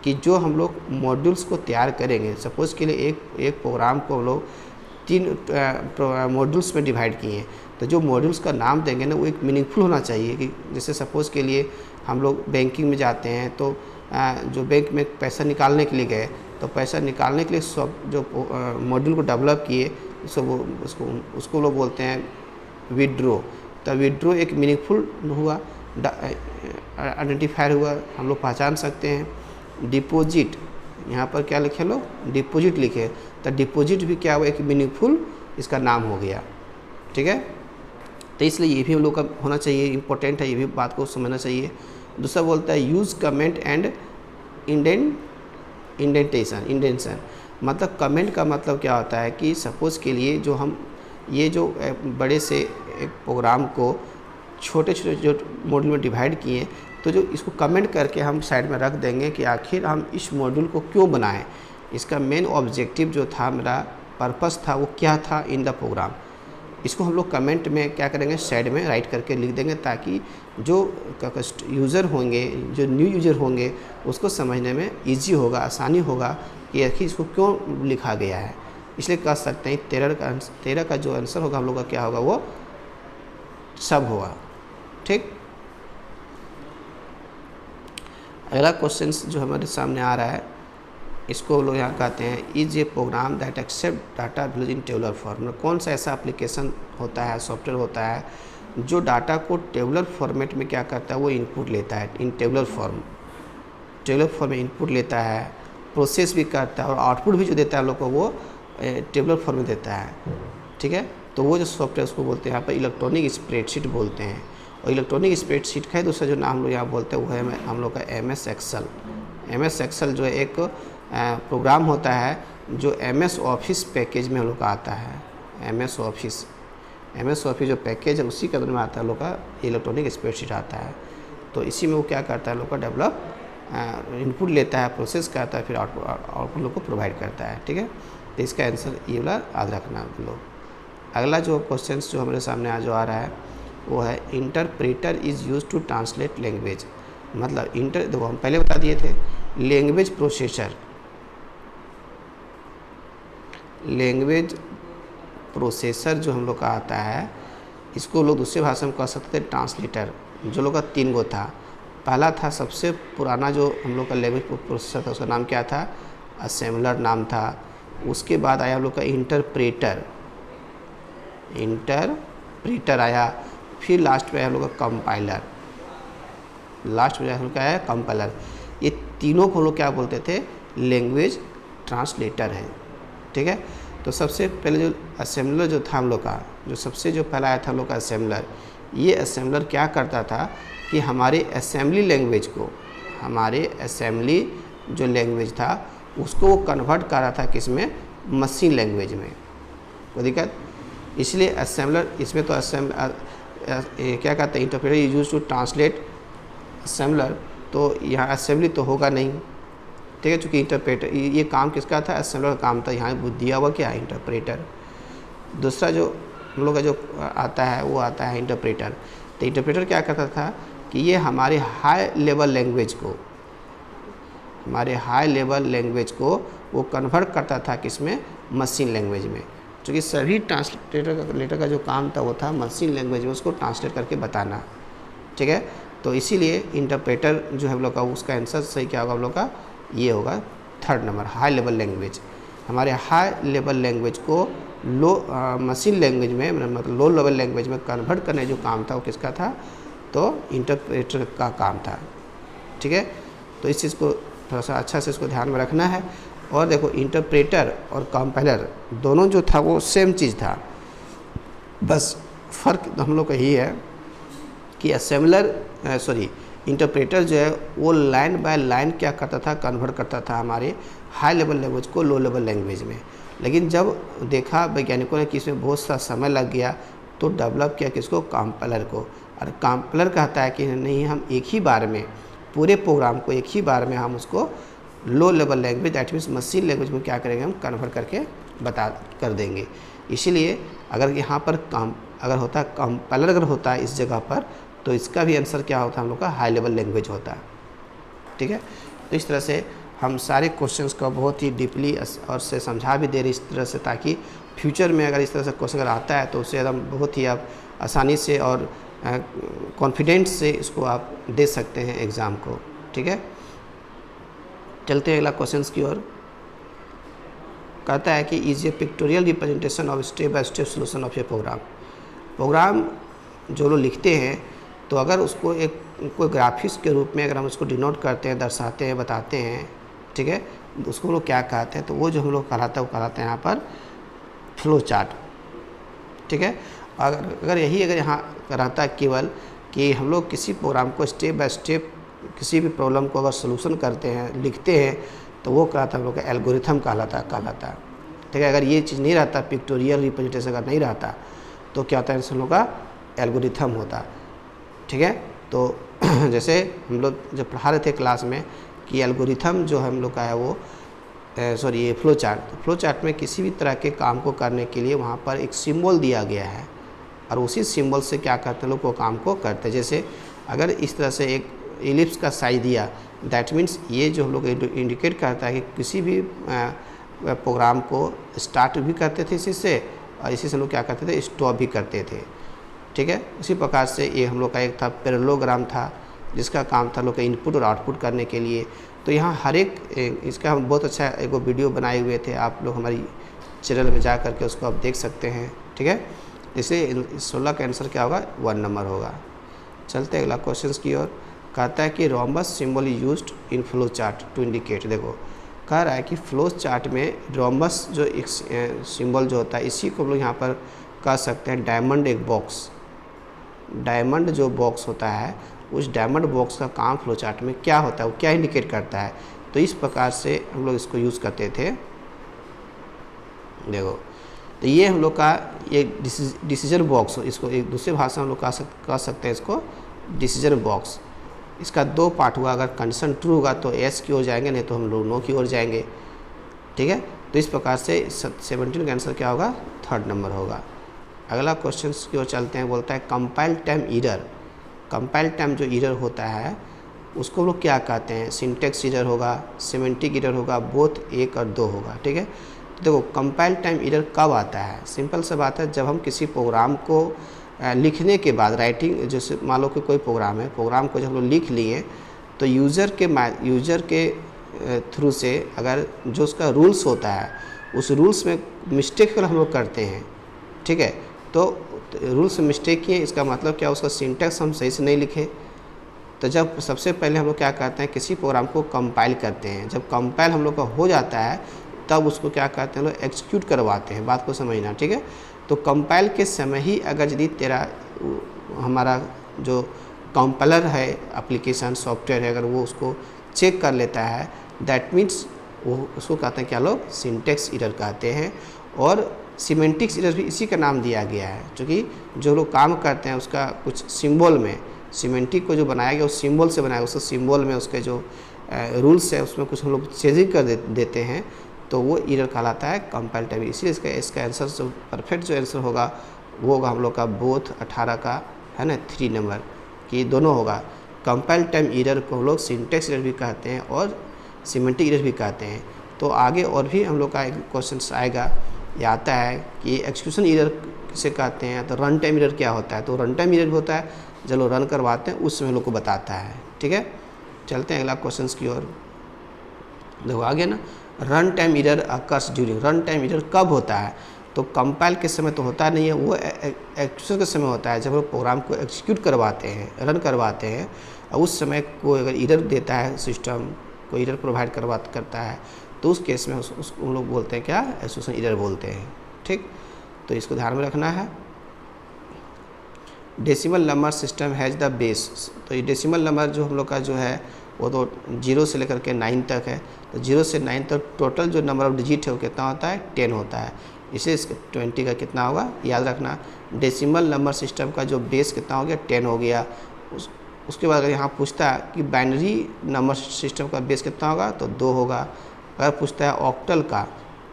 कि जो हम लोग मॉड्यूल्स को तैयार करेंगे, सपोज़ के लिए एक प्रोग्राम को हम लोग 3 मॉड्यूल्स में डिवाइड किए हैं, तो जो मॉड्यूल्स का नाम देंगे ना वो एक मीनिंगफुल होना चाहिए। कि जैसे सपोज़ के लिए हम लोग बैंकिंग में जाते हैं तो जो बैंक में पैसा निकालने के लिए गए तो पैसा निकालने के लिए सब जो मॉड्यूल को डेवलप किए उसको लोग बोलते हैं विड्रो। तो विड्रो एक मीनिंगफुल हुआ, आइडेंटिफायर हुआ, हम लोग पहचान सकते हैं। डिपॉजिट, यहाँ पर क्या लिखे लोग? डिपॉजिट लिखे, तो डिपॉजिट भी क्या हुआ, एक मीनिंगफुल इसका नाम हो गया। ठीक है, तो इसलिए ये भी हम लोग का होना चाहिए, इम्पोर्टेंट है, ये भी बात को समझना चाहिए। दूसरा बोलता है यूज़ कमेंट एंड इंडेंटेशन। मतलब कमेंट का मतलब क्या होता है कि सपोज़ के लिए जो हम ये जो बड़े से एक प्रोग्राम को छोटे छोटे जो मॉड्यूल में डिवाइड किए, तो जो इसको कमेंट करके हम साइड में रख देंगे कि आखिर हम इस मॉड्यूल को क्यों बनाएं, इसका मेन ऑब्जेक्टिव जो था, मेरा पर्पस था, वो क्या था इन द प्रोग्राम। इसको हम लोग कमेंट में क्या करेंगे, साइड में राइट करके लिख देंगे, ताकि जो यूज़र होंगे, जो न्यू यूज़र होंगे, उसको समझने में इजी होगा, आसानी होगा कि आखिर इसको क्यों लिखा गया है। इसलिए कह सकते हैं 13 का जो आंसर होगा हम लोग का क्या होगा, वो सब होगा। ठीक, अगला क्वेश्चन जो हमारे सामने आ रहा है, इसको लोग यहाँ कहते हैं is a program that accept data values in tabular form. में कौन सा ऐसा एप्लीकेशन होता है, सॉफ्टवेयर होता है जो डाटा को टेबुलर फॉर्मेट में क्या करता है, वो इनपुट लेता है इन टेबुलर फॉर्म में इनपुट लेता है, प्रोसेस भी करता है और आउटपुट भी जो देता है हम लोग को वो टेबुलर फॉर्म में देता है। ठीक है, तो वो जो सॉफ्टवेयर उसको बोलते हैं यहाँ पर इलेक्ट्रॉनिक स्प्रेडशीट बोलते हैं। और इलेक्ट्रॉनिक स्प्रेडशीट का दूसरा जो नाम हम लोग यहाँ बोलते हैं वो है हम लोग का MS एक्सेल। MS एक्सेल जो है एक प्रोग्राम होता है जो MS ऑफिस पैकेज में हम लोग का आता है। MS ऑफिस जो पैकेज है उसी के अंदर में आता है लोग का इलेक्ट्रॉनिक स्प्रेडशीट आता है। तो इसी में वो क्या करता है लोग का डेवलप इनपुट लेता है, प्रोसेस करता है, फिर आउटपुट लोग को प्रोवाइड करता है। ठीक है, तो इसका आंसर ये वाला याद रखना हम लोग। अगला जो क्वेश्चन जो हमारे सामने आज जो आ रहा है वो है interpreter is use to translate language. मतलब देखो हम पहले बता दिए थे लैंग्वेज प्रोसेसर जो हम लोग का आता है इसको लोग दूसरे भाषा में कह सकते थे ट्रांसलेटर। जो लोग का 3 गो था। पहला था सबसे पुराना जो हम लोग का लैंग्वेज प्रोसेसर था उसका नाम क्या था, असेंबलर नाम था। उसके बाद आया हम लोग का इंटरप्रेटर आया। फिर लास्ट में हम लोग का कंपाइलर, हम लोग का है कंपाइलर। ये तीनों को हम लोग क्या बोलते थे, लैंग्वेज ट्रांसलेटर है। ठीक है, तो सबसे पहले जो असेंबलर जो था हम लोग का, जो सबसे जो पहला आया था हम लोग का असेंबलर। ये असेंबलर क्या करता था कि हमारे असेंबली जो लैंग्वेज था उसको वो कन्वर्ट कर रहा था किसमें, मशीन लैंग्वेज में। कोई दिक्कत, इसलिए असेंबलर इसमें तो क्या कहते हैं interpreter use to translate assembler. तो यहाँ असेंबली तो होगा नहीं। ठीक है, चूँकि इंटरप्रेटर ये काम किसका था, असेंबलर का काम था। यहाँ दिया हुआ क्या, इंटरप्रेटर। दूसरा जो हम लोग का जो आता है वो आता है इंटरप्रेटर। तो इंटरप्रेटर क्या करता था कि ये हमारे हाई लेवल लैंग्वेज को वो कन्वर्ट करता था किसमें, मशीन लैंग्वेज में। क्योंकि सभी ट्रांसलेटर का जो काम था वो था मशीन लैंग्वेज में उसको ट्रांसलेट करके बताना। ठीक है, तो इसीलिए इंटरप्रेटर जो है हम लोग का उसका आंसर सही क्या होगा हम लोग का, ये होगा 3rd number, high level language. हमारे हाई लेवल लैंग्वेज को मशीन लैंग्वेज में मतलब लो लेवल लैंग्वेज में कन्वर्ट करने जो काम था वो किसका था, तो इंटरप्रेटर का काम था। ठीक है, तो इस चीज़ को थोड़ा सा अच्छा से इसको ध्यान में रखना है। और देखो इंटरप्रेटर और कंपाइलर दोनों जो था वो सेम चीज़ था, बस फ़र्क हम लोग का यही है कि इंटरप्रेटर जो है वो लाइन बाय लाइन क्या करता था, कन्वर्ट करता था हमारे हाई लेवल लैंग्वेज को लो लेवल लैंग्वेज में। लेकिन जब देखा वैज्ञानिकों ने कि इसमें बहुत सा समय लग गया तो डेवलप किया किसको, कंपाइलर को। और कंपाइलर कहता है कि नहीं, हम एक ही बार में पूरे प्रोग्राम को एक ही बार में हम उसको low level language that means machine language में क्या करेंगे, हम कन्वर्ट करके कर देंगे। इसीलिए अगर यहाँ पर कंपाइलर अगर होता है इस जगह पर तो इसका भी आंसर क्या होता है, हम लोग का हाई लेवल लैंग्वेज होता है। ठीक है, तो इस तरह से हम सारे क्वेश्चंस को बहुत ही डीपली और से समझा भी दे रहे इस तरह से, ताकि फ्यूचर में अगर इस तरह से क्वेश्चन अगर आता है तो उसे एकदम बहुत ही आप आसानी से और कॉन्फिडेंस से इसको आप दे सकते हैं एग्ज़ाम को। ठीक है, चलते हैं अगला क्वेश्चन की ओर। कहता है कि is a pictorial representation of step by step solution of a program जो लोग लिखते हैं तो अगर उसको कोई ग्राफिक्स के रूप में अगर हम उसको डिनोट करते हैं, दर्शाते हैं, बताते हैं, ठीक है, उसको हम लोग क्या कहते हैं, तो वो जो हम लोग कहलाता है वो कहलाते हैं यहाँ पर फ्लो चार्ट। ठीक है, अगर यहाँ रहता है केवल कि हम लोग किसी प्रोग्राम को स्टेप बाय स्टेप किसी भी प्रॉब्लम को अगर सोल्यूशन करते हैं, लिखते हैं, तो वो कहलाता है हम लोग का एल्गोरिथम कहलाता है। ठीक है, अगर ये चीज़ नहीं रहता, पिक्टोरियल रिप्रेजेंटेशन अगर नहीं रहता तो क्या होता है, हम लोग का एल्गोरिथम होता। ठीक है, तो जैसे हम लोग जब पढ़ा रहे थे क्लास में कि एल्गोरिथम जो हम लोग का है वो ये फ्लो चार्ट में किसी भी तरह के काम को करने के लिए वहाँ पर एक सिंबल दिया गया है और उसी सिंबल से क्या करते हैं लोग वो काम को करते हैं। जैसे अगर इस तरह से एक एलिप्स का साइज दिया, दैट मीन्स ये जो हम लोग इंडिकेट करता है कि किसी भी प्रोग्राम को स्टार्ट भी करते थे इसी से और इसी से लोग क्या करते थे, स्टॉप भी करते थे। ठीक है, उसी प्रकार से ये हम लोग का एक था पैरेललोग्राम था, जिसका काम था लोग का इनपुट और आउटपुट करने के लिए। तो यहाँ हर एक इसका हम बहुत अच्छा एक वीडियो बनाए हुए थे, आप लोग हमारी चैनल में जा करके उसको आप देख सकते हैं, ठीक है। इसे 16 का आंसर क्या होगा, 1 नंबर होगा। चलते हैं अगला क्वेश्चन की ओर। कहता है कि rhombus symbol used in flow chart to indicate. देखो कह रहा है कि फ्लो चार्ट में रोम्बस जो एक सिंबल जो होता है, इसी को हम लोग यहाँ पर कह सकते हैं डायमंड एक बॉक्स। डायमंड जो बॉक्स होता है, उस डायमंड बॉक्स का काम फ्लो चार्ट में क्या होता है, वो क्या इंडिकेट करता है। तो इस प्रकार से हम लोग इसको यूज़ करते थे। देखो तो ये हम लोग का ये डिसीजन बॉक्स, इसको एक दूसरे भाषा में हम लोग कह सकते हैं इसको डिसीजन बॉक्स। इसका 2 पार्ट हुआ, अगर कंडीशन ट्रू होगा तो एस की ओर जाएंगे, नहीं तो हम लोग नो की ओर जाएंगे, ठीक है। तो इस प्रकार से 17 का आंसर क्या होगा, 3rd नंबर होगा। अगला क्वेश्चन की ओर चलते हैं। बोलता है compile time error. Compile time जो एरर होता है उसको हम लोग क्या कहते हैं, सिंटेक्स एरर होगा, सिमेंटिक एरर होगा, बोथ 1 और 2 होगा, ठीक है। तो देखो कंपाइल टाइम एरर कब आता है, सिंपल सा बात है, जब हम किसी प्रोग्राम को लिखने के बाद राइटिंग, जैसे मान लो कि कोई प्रोग्राम है, प्रोग्राम को जब हम लोग लिख लिए तो यूज़र के थ्रू से अगर जो उसका रूल्स होता है उस रूल्स में मिस्टेक हम लोग करते हैं, ठीक है। तो रूल्स में मिस्टेक किए, इसका मतलब क्या, उसका सिंटेक्स हम सही से नहीं लिखे। तो जब सबसे पहले हम लोग क्या करते हैं, किसी प्रोग्राम को कंपाइल करते हैं। जब कंपाइल हम लोग का हो जाता है तब उसको क्या कहते हैं, लोग एग्जीक्यूट करवाते हैं। बात को समझना, ठीक है। तो कंपाइल के समय ही अगर यदि हमारा जो कंपाइलर है, एप्लीकेशन सॉफ्टवेयर है, अगर वो उसको चेक कर लेता है, दैट मीन्स वो उसको कहते हैं क्या, लोग सिंटेक्स एरर कहते हैं। और सिमेंटिक्स एरर भी इसी का नाम दिया गया है, क्योंकि जो लोग काम करते हैं उसका कुछ सिंबल में, सिमेंटिक को जो बनाया गया उस सिंबल से बनाया, उस सिंबल में उसके जो रूल्स है उसमें कुछ हम लोग चेंजिंग कर देते हैं, तो वो एरर कहलाता है कंपाइल टाइम। इसलिए इसका आंसर जो परफेक्ट जो आंसर होगा वो होगा हम लोग का बोथ 18 का है ना, 3 नंबर कि दोनों होगा। कंपाइल टाइम एरर को हम लोग सिंटेक्स एरर भी कहते हैं और सिमेंटिक एरर भी कहते हैं। तो आगे और भी हम लोग का एक क्वेश्चन आएगा, ये आता है कि एक्जीक्यूशन एरर किसे कहते हैं, तो रन टाइम एरर क्या होता है। तो रन टाइम एरर होता है जब लोग रन करवाते हैं उस समय लोग को बताता है, ठीक है। चलते हैं अगला क्वेश्चन की ओर। देखो आगे ना, run time error occurs during. Run time error कब होता है, तो कंपाइल के समय तो होता नहीं है, वो एक्जीक्यूशन के समय होता है, जब लोग प्रोग्राम को एग्जीक्यूट करवाते हैं, रन करवाते हैं, और उस समय कोई अगर एरर देता है, सिस्टम कोई एरर प्रोवाइड करता है, तो उस केस में उसको लोग बोलते हैं क्या, एक्जीक्यूशन एरर बोलते हैं, ठीक। तो इसको ध्यान में रखना है। Decimal number system has the base. तो ये डेसिमल नंबर जो हम लोग का जो है वो तो 0 से लेकर के 9 तक है। तो 0 से 9 तक टोटल जो नंबर ऑफ डिजिट है वो कितना होता है, 10 होता है। इसे 20 का कितना होगा, याद रखना। डेसिमल नंबर सिस्टम का जो बेस कितना हो गया, 10 हो गया। उसके बाद अगर यहाँ पूछता है कि बाइनरी नंबर सिस्टम का बेस कितना होगा, तो 2 होगा। अगर पूछता है ऑक्टल का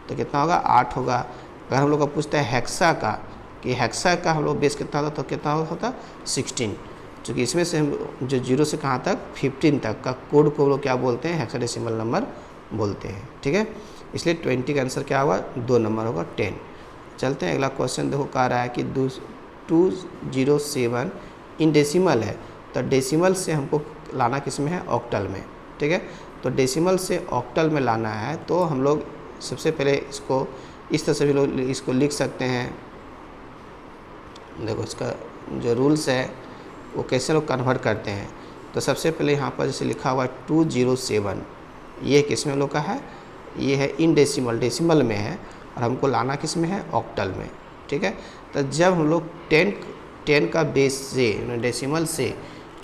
तो कितना होगा, 8 होगा। अगर हम लोग का पूछता है हेक्सा का कि हेक्सा का हम लोग बेस कितना होता, तो कितना होता, 16। चूँकि इसमें से हम जो 0 से कहाँ तक 15 तक का कोड को लोग क्या बोलते हैं, हेक्साडेसिमल नंबर बोलते हैं, ठीक है। इसलिए 20 का आंसर क्या होगा, 2 नंबर होगा, 10। चलते हैं अगला क्वेश्चन। देखो कह रहा है कि 207 इन डेसिमल है, तो डेसिमल से हमको लाना किस में है, ऑक्टल में, ठीक है। तो डेसिमल से ऑक्टल में लाना है, तो हम लोग सबसे पहले इसको इस तरह से भी लोग इसको लिख सकते हैं। देखो इसका जो रूल्स है वो कैसे लोग कन्वर्ट करते हैं। तो सबसे पहले यहाँ पर जैसे लिखा हुआ है 207, ये किस में लोग का है, ये है इन डेसिमल, डेसिमल में है, और हमको लाना किस में है, ऑक्टल में, ठीक है। तो जब हम लोग 10 का बेस से डेसिमल से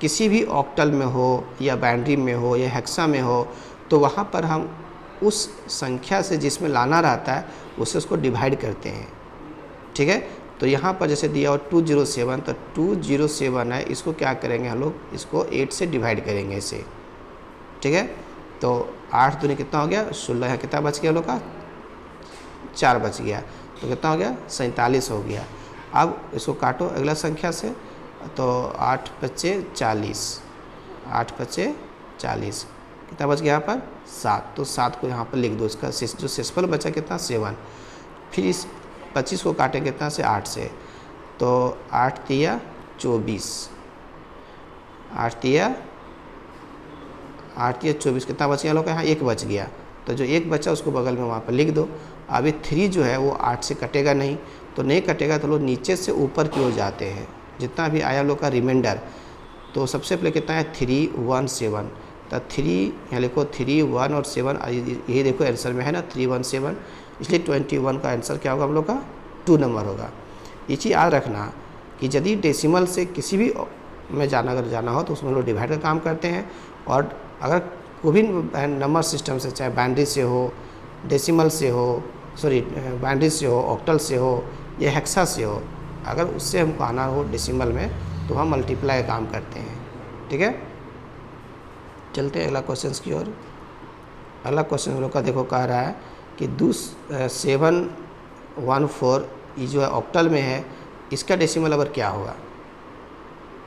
किसी भी ऑक्टल में हो या बाइनरी में हो या हेक्सा में हो, तो वहाँ पर हम उस संख्या से जिसमें लाना रहता है उससे उसको डिवाइड करते हैं, ठीक है। तो यहाँ पर जैसे दिया हो 207, तो 207 है, इसको क्या करेंगे हम लोग, इसको 8 से डिवाइड करेंगे इसे, ठीक है। तो 8 दूनी कितना हो गया, 16। यहाँ कितना बच गया हम लोग का, 4 बच गया, तो कितना हो गया, 47 हो गया। अब इसको काटो अगला संख्या से, तो 8 पच्चे 40, 8 पच्चे 40, कितना बच गया यहाँ पर, 7। तो 7 को यहाँ पर लिख दो, इसका जो शेषफल बचा कितना, 7। फिर इस 25 को काटेंगे कितना से, 8 से, तो 8 तिया 24, 8 तिया 8 या 24 कितना बच गया लोग? यहाँ 1 बच गया, तो जो 1 बचा उसको बगल में वहाँ पर लिख दो। अब ये 3 जो है वो 8 से कटेगा नहीं, तो नहीं कटेगा तो लोग नीचे से ऊपर की ओर जाते हैं, जितना भी आया लोग का रिमाइंडर। तो सबसे पहले कितना है? 3 1 7, तो 3 यहाँ लिखो 3 1 और 7, यही देखो आंसर में है ना 3 1 7, इसलिए 21 का आंसर क्या होगा हम लोग का? 2 नंबर होगा। ये चीज़ याद रखना कि यदि डेसिमल से किसी भी में अगर जाना हो तो उसमें लोग डिवाइड का काम करते हैं, और अगर कोई भी नंबर सिस्टम से, चाहे बाइनरी से हो, डेसिमल से हो, सॉरी बाइनरी से हो, ऑक्टल से हो या हेक्सा से हो, अगर उससे हमको आना हो डेसिमल में तो हम मल्टीप्लाई का काम करते हैं। ठीक है, चलते हैं अगला क्वेश्चन की ओर। अगला क्वेश्चन हम लोग का देखो कह रहा है कि 714 ये जो है ऑक्टल में है, इसका डेसिमल नंबर क्या होगा?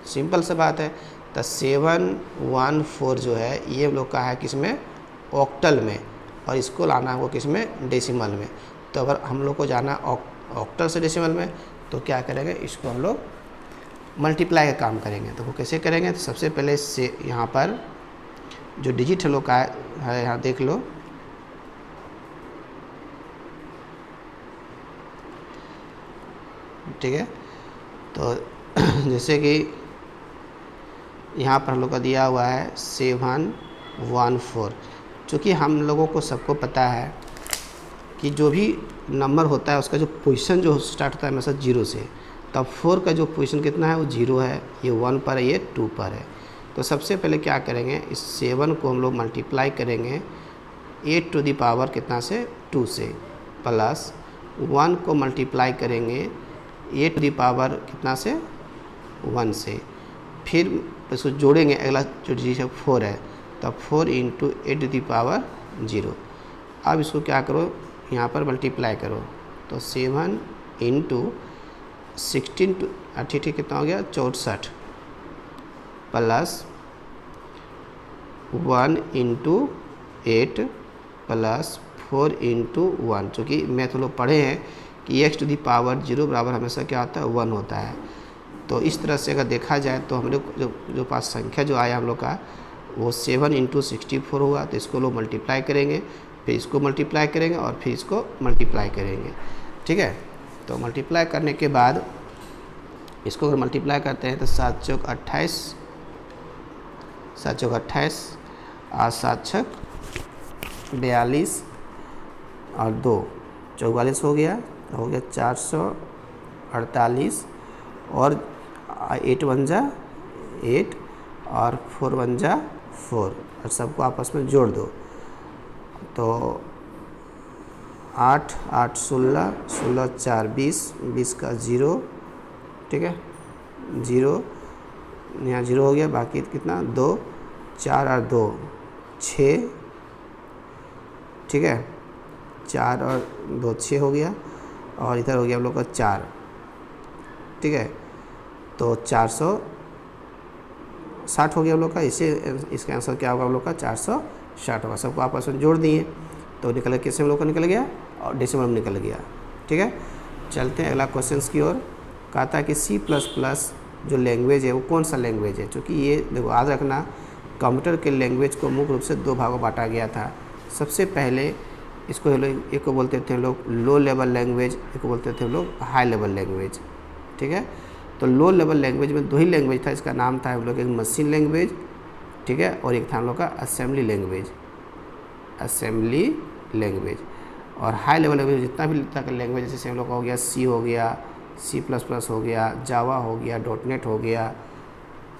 सिंपल सा बात है, तो 714 जो है ये हम लोग का है किसमें? ऑक्टल में, और इसको लाना है वो किसमें? डेसिमल में। तो अगर हम लोग को जाना ऑक्टल से डेसिमल में तो क्या करेंगे? इसको हम लोग मल्टीप्लाई का काम करेंगे। तो वो कैसे करेंगे? तो सबसे पहले से यहाँ पर जो डिजिट हम लोग का है यहाँ देख लो, ठीक है। तो जैसे कि यहाँ पर हम लोग का दिया हुआ है 714, चूँकि हम लोगों को सबको पता है कि जो भी नंबर होता है उसका जो पोजीशन जो स्टार्ट होता है हमेशा 0 से, तब 4 का जो पोजीशन कितना है? वो 0 है, ये 1 पर है, ये 2 पर है। तो सबसे पहले क्या करेंगे? इस 7 को हम लोग मल्टीप्लाई करेंगे 8 टू द पावर कितना से? 2 से, प्लस 1 को मल्टीप्लाई करेंगे 8 टू द पावर कितना से? 1 से, फिर इसको जोड़ेंगे, अगला जो डिजिट है 4 है, तब 4 इंटू 8 टू द पावर 0। अब इसको क्या करो? यहाँ पर मल्टीप्लाई करो, तो 7 इंटू 16 टू 80 कितना हो गया? 64, प्लस 1 इंटू 8 प्लस 4 इंटू 1। चूँकि मैथ लोग पढ़े हैं कि x टू दी पावर 0 बराबर हमेशा क्या होता है? 1 होता है। तो इस तरह से अगर देखा जाए तो हम लोग जो पास संख्या जो आया हम लोग का वो 7 इंटू 64 हुआ। तो इसको लोग मल्टीप्लाई करेंगे, फिर इसको मल्टीप्लाई करेंगे और फिर इसको मल्टीप्लाई करेंगे। ठीक है, तो मल्टीप्लाई करने के बाद इसको अगर मल्टीप्लाई करते हैं तो 7 चौक 28, 7 चौक 28 और 7 छक 42 और 2 44 हो गया 448, और 8 1 जा 8 और 4 1 जा 4, और सबको आपस में जोड़ दो तो 8 8 16 16 4 20 20 का 0, ठीक है 0, यहाँ 0 हो गया, बाकी कितना 2 4 और 2 6, ठीक है 4 और 2 6 हो गया, और इधर हो गया हम लोग का 4, ठीक है। तो 460 हो गया हम लोग का, इसका आंसर क्या होगा हम लोग का? 460 होगा। सबको आपस में जोड़ दिए तो निकल कैसे हम लोग का निकल गया, और डेसिमल में निकल गया। ठीक है, चलते हैं अगला क्वेश्चन की ओर। कहा था कि C++ जो लैंग्वेज है वो कौन सा लैंग्वेज है? क्योंकि ये देखो याद रखना, कंप्यूटर के लैंग्वेज को मुख्य रूप से 2 भागों बांटा गया था। सबसे पहले इसको एक को बोलते थे हम लोग लो लेवल लैंग्वेज, एक को बोलते थे हम लोग हाई लेवल लैंग्वेज। ठीक है, तो लो लेवल लैंग्वेज में 2 ही लैंग्वेज था, इसका नाम था हम लोग एक मशीन लैंग्वेज, ठीक है, और एक था हम लोग का असेंबली लैंग्वेज। और हाई लेवल लैंग्वेज जितना भी लैंग्वेज जैसे हम लोग का हो गया C हो गया, C++ हो गया, जावा हो गया, .NET हो गया,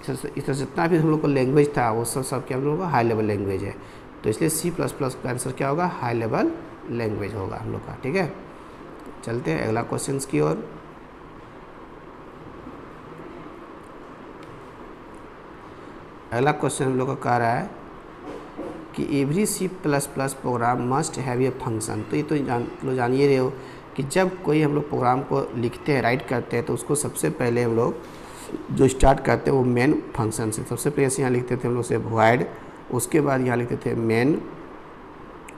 इस तरह से जितना भी हम लोग को लैंग्वेज था वो सब क्या हम लोग का हाई लेवल लैंग्वेज है। तो इसलिए C++ का आंसर क्या होगा? हाई लेवल लैंग्वेज होगा हम लोग का। ठीक है, चलते हैं अगला क्वेश्चन की ओर। अगला क्वेश्चन हम लोग का कह रहा है कि every C++ program must have a function. तो ये तो जानिए रहे हो कि जब कोई हम लोग प्रोग्राम को लिखते हैं, राइट करते हैं, तो उसको सबसे पहले हम लोग जो स्टार्ट करते हैं वो मेन फंक्शन से। सबसे पहले यहाँ लिखते थे हम लोग से वॉइड, उसके बाद यहाँ लिखते थे मेन,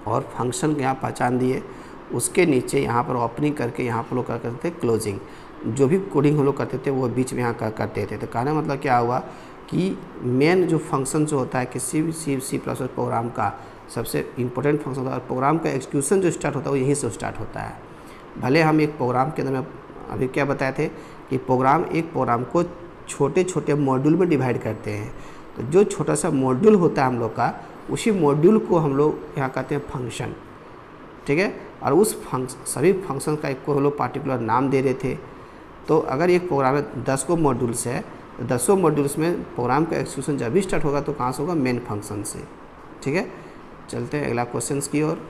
और फंक्शन को यहाँ पहचान दिए, उसके नीचे यहाँ पर ओपनिंग करके यहाँ पर लोग करते थे क्लोजिंग। जो भी कोडिंग हम लोग करते थे वो बीच में यहाँ करते थे। तो कहने मतलब क्या हुआ कि मेन जो फंक्शन जो होता है किसी भी सी प्लस प्रोग्राम का सबसे इम्पोर्टेंट फंक्शन होता है, और प्रोग्राम का एग्जीक्यूशन जो स्टार्ट होता है वो यहीं से स्टार्ट होता है। भले हम एक प्रोग्राम के अंदर में अभी क्या बताए थे कि एक प्रोग्राम को छोटे छोटे मॉड्यूल में डिवाइड करते हैं, तो जो छोटा सा मॉड्यूल होता है हम लोग का, उसी मॉड्यूल को हम लोग यहाँ कहते हैं फंक्शन, ठीक है। और उस सभी फंक्शन का एक को हम लोग पार्टिकुलर नाम दे रहे थे। तो अगर एक प्रोग्राम में 10 को मॉड्यूल्स है, तो 10 मॉड्यूल्स में प्रोग्राम का एक्जीक्यूशन जब भी स्टार्ट होगा तो कहाँ से होगा, मेन फंक्शन से, ठीक है। चलते हैं अगला क्वेश्चन की ओर।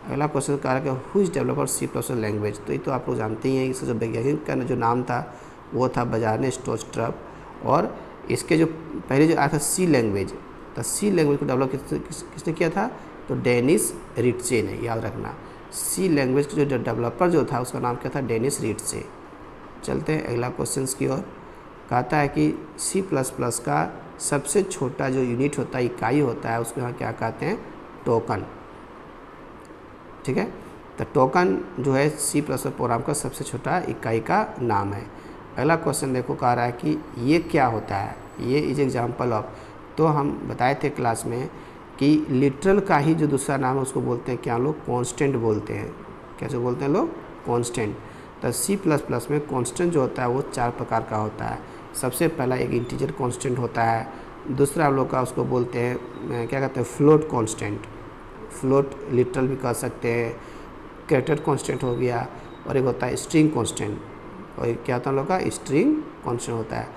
अगला क्वेश्चन कह रहा है who is developer C plus language. तो ये तो आप लोग जानते ही हैं, इसका जो वैज्ञानिक का जो नाम था वो था बजारने स्टोस्ट्रप, और इसके जो पहले जो आया था सी लैंग्वेज, तो सी लैंग्वेज को डेवलप किसने किया था, तो डेनिस रिट्जे ने, याद रखना। सी लैंग्वेज का जो डेवलपर जो था उसका नाम क्या था, डेनिस रिट्जे। चलते हैं अगला क्वेश्चन की ओर। कहता है कि सी प्लस प्लस का सबसे छोटा जो यूनिट होता है, इकाई होता है, उसको यहाँ क्या कहते हैं, टोकन, ठीक है। तो टोकन जो है सी प्लस प्रोग्राम का सबसे छोटा इकाई का नाम है। अगला क्वेश्चन देखो, कह रहा है कि ये क्या होता है, ये इज एग्जाम्पल ऑफ। तो हम बताए थे क्लास में कि लिटरल का ही जो दूसरा नाम है उसको बोलते हैं क्या लोग, कांस्टेंट बोलते हैं। कैसे बोलते हैं लोग, कांस्टेंट। तो सी प्लस प्लस में कांस्टेंट जो होता है वो 4 प्रकार का होता है। सबसे पहला एक इंटीजर कांस्टेंट होता है, दूसरा हम लोग का उसको बोलते हैं क्या कहते हैं, फ्लोट कांस्टेंट, फ्लोट लिटरल भी कह सकते हैं, कैरेक्टर कांस्टेंट हो गया, और एक होता है स्ट्रिंग कांस्टेंट, और एक क्या होता है हम लोग का, स्ट्रिंग कांस्टेंट होता है।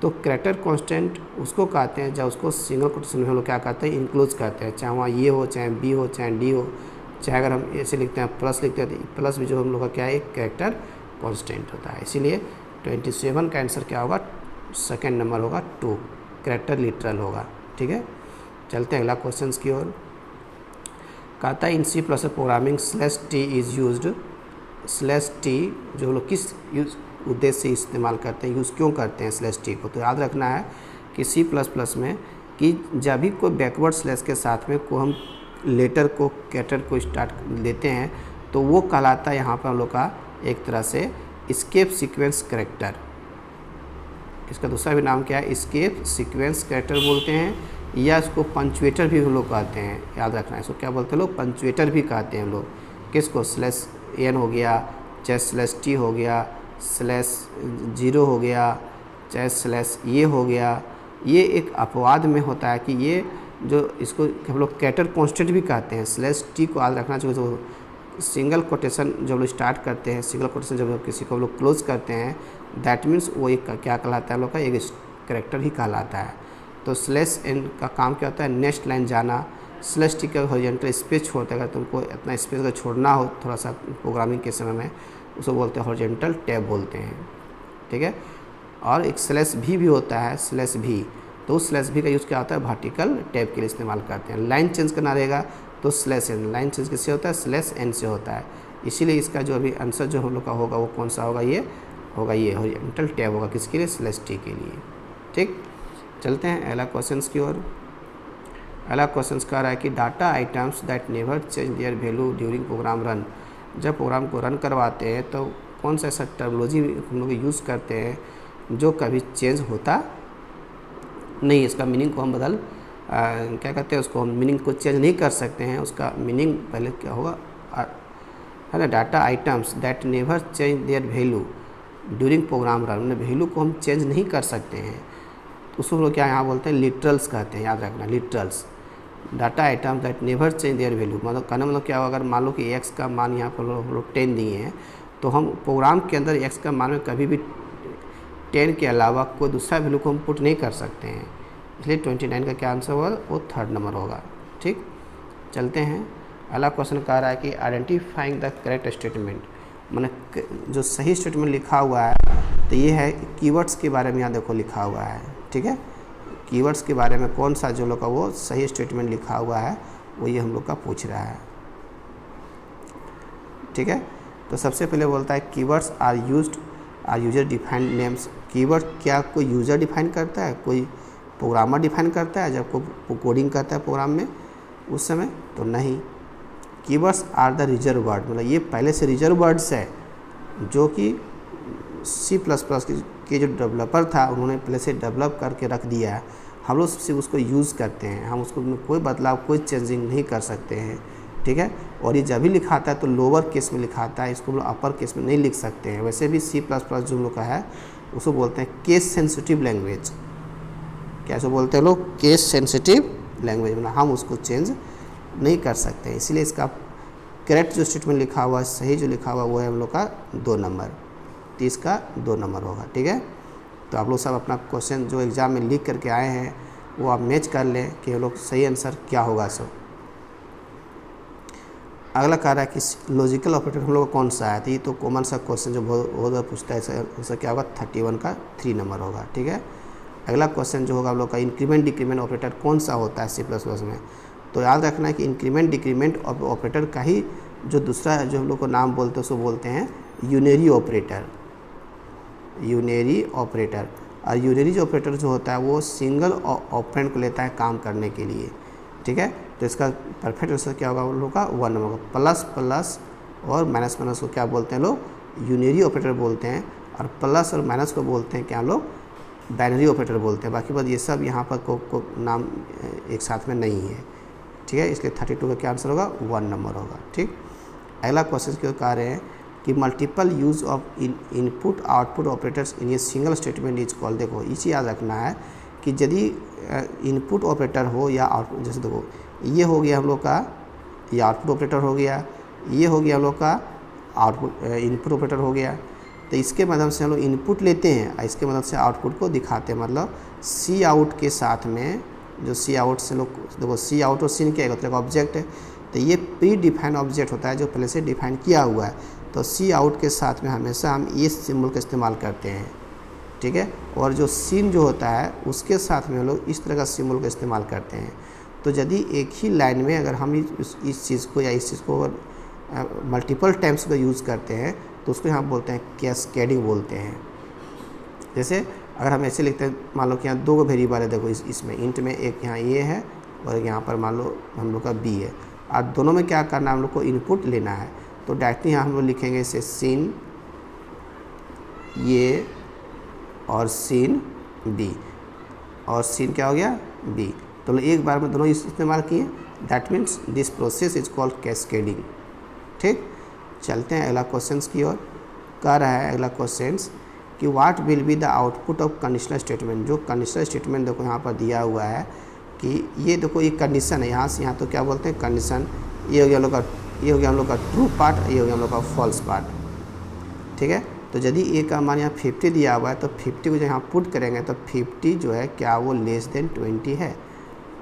तो कैरेक्टर कांस्टेंट उसको कहते हैं जब उसको सिंगल कोटेशन में हम लोग क्या कहते हैं, इंक्लूड करते हैं, चाहे वहाँ ये हो, चाहे बी हो, चाहे डी हो, चाहे अगर हम ऐसे लिखते हैं प्लस लिखते हैं तो प्लस भी जो हम लोग का क्या है, एक कैरेक्टर कांस्टेंट होता है। इसीलिए 27 का आंसर क्या होगा, सेकेंड नंबर होगा 2, कैरेक्टर लिटरल होगा, ठीक है। चलते हैं अगला क्वेश्चन की ओर। कहता है in C plus programming /t is used. /t जो लोग किस उद्देश्य से इस्तेमाल करते हैं, यूज़ क्यों करते हैं /t को, तो याद रखना है कि सी प्लस प्लस में कि जब भी कोई बैकवर्ड स्लैश के साथ में को हम लेटर को कैरेक्टर को स्टार्ट लेते हैं तो वो कहलाता है यहाँ पर हम लोग का एक तरह से एस्केप सीक्वेंस कैरेक्टर। इसका दूसरा भी नाम क्या है, एस्केप सीक्वेंस कैरेक्टर बोलते हैं, या इसको पंचुएटर भी हम लोग कहते हैं। याद रखना है इसको क्या बोलते हैं लोग, पंचुएटर भी कहते हैं हम लोग। किसको, /n हो गया, चाहे /t हो गया, /0 हो गया, चाहे ये हो गया। ये एक अपवाद में होता है कि ये जो इसको हम लोग कैरेक्टर कांस्टेंट भी कहते हैं। /t को याद रखना चाहिए। जो सिंगल कोटेशन जब लोग स्टार्ट करते हैं, सिंगल कोटेशन जब किसी को हम लोग क्लोज करते हैं, दैट मीन्स वो एक क्या कहलाता है हम लोग का, एक कैरेक्टर ही कहलाता है। तो /n का काम क्या होता है, नेक्स्ट लाइन जाना। /t का हॉरिजॉन्टल स्पेस छोड़ता है, अगर तुमको इतना स्पेस अगर छोड़ना हो थोड़ा सा प्रोग्रामिंग के समय में, उसको बोलते हैं हॉरिजॉन्टल टैब बोलते हैं, ठीक है। और एक /v भी होता है, /v, तो उस /v का यूज़ क्या होता है, वर्टिकल टैब के लिए इस्तेमाल करते हैं। लाइन चेंज करना रहेगा तो /n, लाइन चेंज किससे होता है, /n से होता है। इसीलिए इसका जो अभी आंसर जो हम लोग का होगा वो कौन सा होगा, ये होगा, ये हॉरिजॉन्टल टैब होगा, किसके लिए, /t के लिए, ठीक। चलते हैं अगला क्वेश्चन की ओर। अगला क्वेश्चन कह रहा है कि data items that never change their value during program run. जब प्रोग्राम को रन करवाते हैं तो कौन सा ऐसा टर्मिनोलॉजी हम लोग यूज़ करते हैं जो कभी चेंज होता नहीं। इसका मीनिंग को हम क्या कहते हैं, उसको हम मीनिंग को चेंज नहीं कर सकते हैं। उसका मीनिंग पहले क्या होगा, है ना, data items that never change their value during program run, value को हम चेंज नहीं कर सकते हैं, तो उसको लोग क्या यहाँ बोलते हैं, लिटरल्स कहते हैं। याद रखना, literals. Data item that never change their value, मतलब कहने मतलब क्या होगा, अगर मान लो कि x का मान यहाँ पर हम लोग 10 दिए हैं, तो हम प्रोग्राम के अंदर x का मान में कभी भी 10 के अलावा कोई दूसरा वैल्यू को हम पुट नहीं कर सकते हैं। इसलिए 29 का क्या आंसर होगा, वो 3rd नंबर होगा, ठीक। चलते हैं अगला क्वेश्चन कह रहा है कि आइडेंटिफाइंग द करेक्ट स्टेटमेंट, मैंने जो सही स्टेटमेंट लिखा हुआ है तो ये है कीवर्ड्स के बारे में, यहाँ देखो लिखा हुआ है, ठीक है। कीवर्ड्स के बारे में कौन सा जो लोग का वो सही स्टेटमेंट लिखा हुआ है वो ये हम लोग का पूछ रहा है, ठीक है। तो सबसे पहले बोलता है keywords are user defined names. Keyword क्या कोई यूज़र डिफाइन करता है, कोई प्रोग्रामर डिफाइन करता है जब कोई कोडिंग करता है प्रोग्राम में उस समय, तो नहीं। Keywords are the reserve word, मतलब ये पहले से रिजर्व वर्ड्स है जो कि C++ की के जो डेवलपर था उन्होंने पहले से डेवलप करके रख दिया है, हम लोग सिर्फ उसको यूज़ करते हैं, हम उसको में कोई बदलाव कोई चेंजिंग नहीं कर सकते हैं, ठीक है। और ये जब भी लिखाता है तो लोअर केस में लिखाता है, इसको हम लोग अपर केस में नहीं लिख सकते हैं। वैसे भी C++ जो हम लोग का है उसको बोलते हैं केस सेंसिटिव लैंग्वेज। कैसे बोलते हैं लोग? केस सेंसिटिव लैंग्वेज, मतलब हम उसको चेंज नहीं कर सकते हैं। इसलिए इसका करेक्ट जो स्टेटमेंट लिखा हुआ है, सही जो लिखा हुआ वो है हम लोग का 2 नंबर, 30 का 2 नंबर होगा, ठीक है। तो आप लोग सब अपना क्वेश्चन जो एग्ज़ाम में लिख करके आए हैं वो आप मैच कर लें कि हम लोग सही आंसर क्या होगा सब। अगला कह रहा है कि लॉजिकल ऑपरेटर हम लोग का कौन सा है, तो ये तो कॉमन सा क्वेश्चन जो बहुत बार पूछता है, उसका क्या होगा 31 का 3 नंबर होगा, ठीक है। अगला क्वेश्चन जो होगा हम लोग का इंक्रीमेंट डिक्रीमेंट ऑपरेटर कौन सा होता है C++ में, तो याद रखना है कि इंक्रीमेंट डिक्रीमेंट ऑपरेटर का ही जो दूसरा जो हम लोग को नाम बोलते हैं उसको बोलते हैं यूनरी ऑपरेटर, यूनरी ऑपरेटर। और यूनरी जो ऑपरेटर जो होता है वो सिंगल ऑपरेंड को लेता है काम करने के लिए, ठीक है। तो इसका परफेक्ट आंसर क्या होगा हम लोग का 1 नंबर का। प्लस प्लस और माइनस माइनस को क्या बोलते हैं लोग? यूनरी ऑपरेटर बोलते हैं। और प्लस और माइनस को बोलते हैं क्या लोग? बाइनरी ऑपरेटर बोलते हैं। बाकी बात ये सब यहाँ पर को नाम एक साथ में नहीं है, ठीक है। इसलिए 32 का क्या आंसर होगा? 1 नंबर होगा, ठीक। अगला क्वेश्चन क्यों कह रहे हैं कि multiple use of input output operators in a single statement is called. देखो इसे याद रखना है कि यदि इनपुट ऑपरेटर हो या आउटपुट, जैसे देखो ये हो गया हम लोग का, ये आउटपुट ऑपरेटर हो गया, ये हो गया हम लोग का आउटपुट इनपुट ऑपरेटर हो गया। तो इसके मदद से हम लोग इनपुट लेते हैं और इसके मदद से आउटपुट को दिखाते हैं। मतलब सी आउट के साथ में जो सी आउट से लोग, देखो सी आउट और सीन क्या है, मतलब ऑब्जेक्ट है, तो ये प्री डिफाइंड ऑब्जेक्ट होता है जो पहले से डिफाइन किया हुआ है। तो सी आउट के साथ में हमेशा हम ये सिंबल का इस्तेमाल करते हैं, ठीक है। और जो सीन जो होता है उसके साथ में हम लोग इस तरह का सिंबल का इस्तेमाल करते हैं। तो यदि एक ही लाइन में अगर हम इस चीज़ को या इस चीज़ को अगर मल्टीपल टाइम्स का यूज़ करते हैं तो उसको यहाँ बोलते हैं कैस्केडिंग बोलते हैं। जैसे अगर हम ऐसे लिखते हैं, मान लो कि यहाँ 2 वेरिएबल है, देखो इसमें इंट में एक यहाँ ये है और यहाँ पर मान लो हम लोग का बी है, और दोनों में क्या करना है, हम लोग को इनपुट लेना है। तो डायरेक्टली यहाँ हम लोग लिखेंगे इसे सीन ये और सीन बी, और सीन क्या हो गया? बी। तो एक बार में दोनों इस्तेमाल किए, that means this process is called cascading, ठीक। चलते हैं अगला क्वेश्चन की ओर। कह रहा है अगला क्वेश्चन कि what will be the output of conditional statement. जो कंडीशनल स्टेटमेंट देखो यहाँ पर दिया हुआ है कि ये देखो ये कंडीशन है, यहाँ से यहाँ तो क्या बोलते हैं कंडीशन, ये हो गया हम लोग का, ये हो गया हम लोग का ट्रू पार्ट, ये हो गया हम लोग का फॉल्स पार्ट, ठीक है। तो यदि ए का मान यहाँ 50 दिया हुआ है तो 50 को जो यहाँ पुट करेंगे तो 50 जो है क्या वो लेस देन 20 है?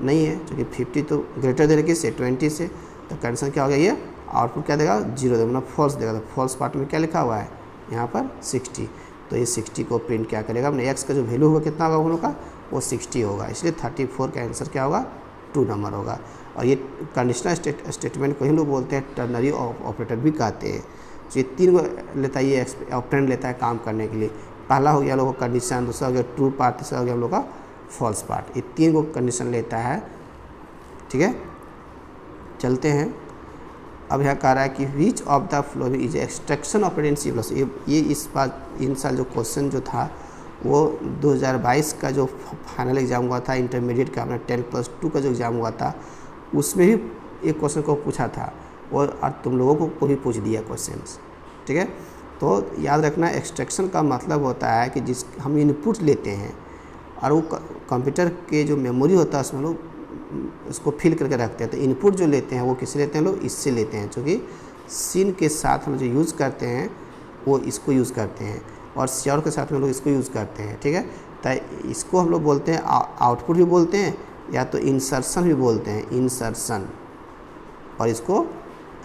नहीं है, क्योंकि 50 तो ग्रेटर देन किससे? 20 से। तो कंडीशन क्या हो गया, ये आउटपुट क्या देगा? 0 देगा, मतलब फॉल्स देगा। तो फॉल्स पार्ट में क्या लिखा हुआ है यहाँ पर? 60। तो ये 60 को प्रिंट क्या करेगा अपने एक्स का जो वैल्यू होगा कितना होगा हम लोग का? वो 60 होगा। इसलिए 34 का आंसर क्या होगा? 2 नंबर होगा। और ये कंडीशनल स्टेटमेंट को ही लोग बोलते हैं टर्नरी ऑपरेटर भी कहते हैं। तो ये 3 को लेता है, ये ऑपरेंड लेता है काम करने के लिए। पहला हो गया लोगों का कंडीशन, दूसरा हो गया ट्रू पार्ट, तीसरा हो गया हम लोग का फॉल्स पार्ट। ये 3 को कंडीशन लेता है, ठीक है। चलते हैं। अब यहाँ कह रहा है कि which of the following is extraction operator in C++। ये इस बार इन साल जो क्वेश्चन जो था वो 2022 का जो फाइनल एग्ज़ाम हुआ था इंटरमीडिएट का, अपना 10+2 का जो एग्ज़ाम हुआ था उसमें भी एक क्वेश्चन को पूछा था और तुम लोगों को भी पूछ दिया क्वेश्चन, ठीक है। तो याद रखना एक्सट्रैक्शन का मतलब होता है कि जिस हम इनपुट लेते हैं और वो कंप्यूटर के जो मेमोरी होता है उसमें लोग उसको फिल करके रखते हैं। तो इनपुट जो लेते हैं वो किससे लेते हैं लोग? इससे लेते हैं, क्योंकि सीन के साथ हम जो यूज़ करते हैं वो इसको यूज़ करते हैं और श्योर के साथ में लोग इसको यूज़ करते हैं, ठीक है। तो इसको हम लोग बोलते हैं आउटपुट भी बोलते हैं या तो इंसर्शन भी बोलते हैं, इंसर्शन, और इसको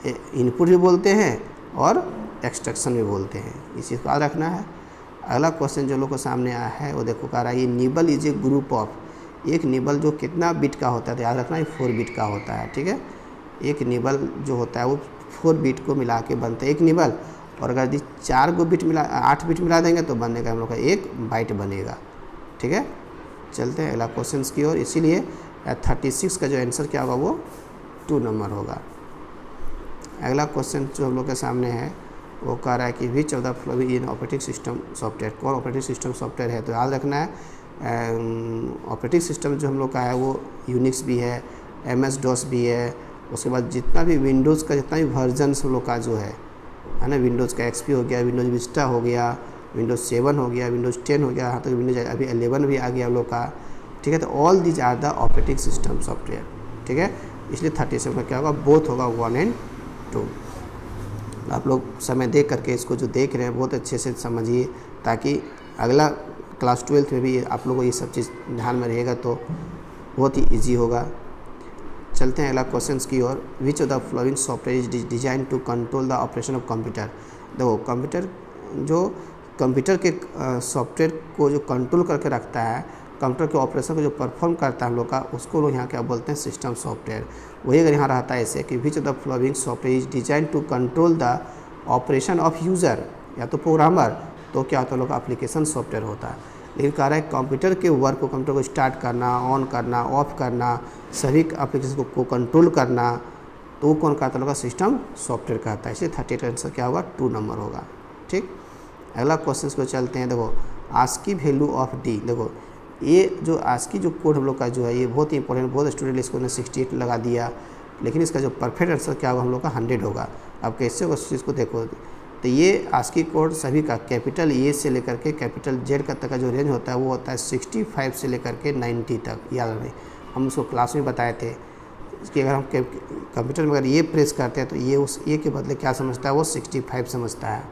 इनपुट भी बोलते हैं और एक्सट्रैक्शन भी बोलते हैं। इस चीज़ को याद रखना है। अगला क्वेश्चन जो लोग को सामने आया है वो देखो कह रहा है ये nibble is a group of. एक निबल जो कितना बिट का होता है तो याद रखना ये 4 बिट का होता है, ठीक है। एक निबल जो होता है वो 4 बिट को मिला के बनता है एक निबल, और अगर यदि 8 बिट मिला देंगे तो बनने का हम लोग का 1 बाइट बनेगा, ठीक है। चलते हैं अगला क्वेश्चन की ओर। इसीलिए 36 का जो आंसर क्या होगा वो 2 नंबर होगा। अगला क्वेश्चन जो हम लोग के सामने है वो कह रहा है कि which of the following in operating system software, कौन ऑपरेटिंग सिस्टम सॉफ्टवेयर है। तो याद रखना है ऑपरेटिंग सिस्टम जो हम लोग का है वो यूनिक्स भी है, MS DOS भी है, उसके बाद जितना भी विंडोज़ का जितना भी वर्जन हम लोग का जो है ना, विंडोज़ का XP हो गया, विंडोज़ विस्टा हो गया, विंडोज़ 7 हो गया, विंडोज़ 10 हो गया, यहाँ तक विंडोज़ अभी 11 भी आ गया हम लोग का, ठीक है। तो all these are the operating system software, ठीक है। इसलिए 37 का क्या होगा, बोथ होगा 1 और 2। आप लोग समय दे करके इसको जो देख रहे हैं बहुत अच्छे से समझिए, ताकि अगला क्लास 12 में भी आप लोगों को ये सब चीज़ ध्यान में रहेगा तो बहुत ही ईजी होगा। चलते हैं अगला क्वेश्चन की ओर। Which of the following software is design to control the operation of computer. देखो कंप्यूटर जो कंप्यूटर के सॉफ्टवेयर को जो कंट्रोल करके रखता है, कंप्यूटर के ऑपरेशन को जो परफॉर्म करता है हम लोग का, उसको लोग यहाँ क्या बोलते हैं, सिस्टम सॉफ्टवेयर। वही अगर यहाँ रहता है ऐसे कि which of the following software is design to control the operation of user, या तो प्रोग्रामर, तो क्या होता है लोग एप्लीकेशन सॉफ्टवेयर होता है। लेकिन कह रहा है कंप्यूटर के वर्क को, कंप्यूटर को स्टार्ट करना, ऑन करना, ऑफ करना, सभी एप्लीकेशन को कंट्रोल करना, तो वो कौन कहता होगा, सिस्टम सॉफ्टवेयर कहता है। इसलिए 38 का आंसर क्या होगा, 2 नंबर होगा, ठीक। अगला क्वेश्चन को चलते हैं। देखो आस्की वैल्यू ऑफ डी, देखो ये जो आस्की जो कोड हम लोग का जो है ये बहुत ही इंपॉर्टेंट, बहुत स्टूडेंट इसको 68 लगा दिया, लेकिन इसका जो परफेक्ट आंसर क्या होगा हम लोग का 100 होगा। अब कैसे होगा उस चीज़ को देखो, तो ये आस्की कोड सभी का कैपिटल ए से लेकर के कैपिटल जेड का तक का जो रेंज होता है वो होता है 65 से लेकर के 90 तक। याद रखें, हम उसको क्लास में बताए थे कि अगर हम कंप्यूटर में अगर ये प्रेस करते हैं तो ये उस ए के बदले क्या समझता है, वो 65 समझता है।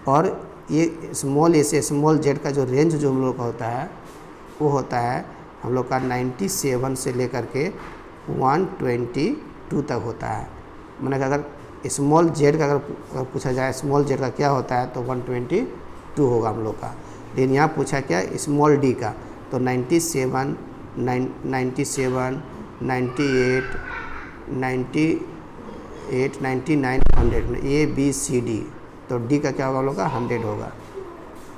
और ये स्मॉल ए से स्मॉल जेड का जो रेंज जो हम लोग का होता है वो होता है हम लोग का 97 से लेकर के 122 तक होता है। मैंने कहा अगर स्मॉल जेड का अगर पूछा जाए स्मॉल जेड का क्या होता है तो 122 होगा हम लोग का। लेकिन यहाँ पूछा क्या स्मॉल डी का, तो 97, 98, 99, 100 ABCD, तो डी का क्या होगा हम लोग का 100 होगा।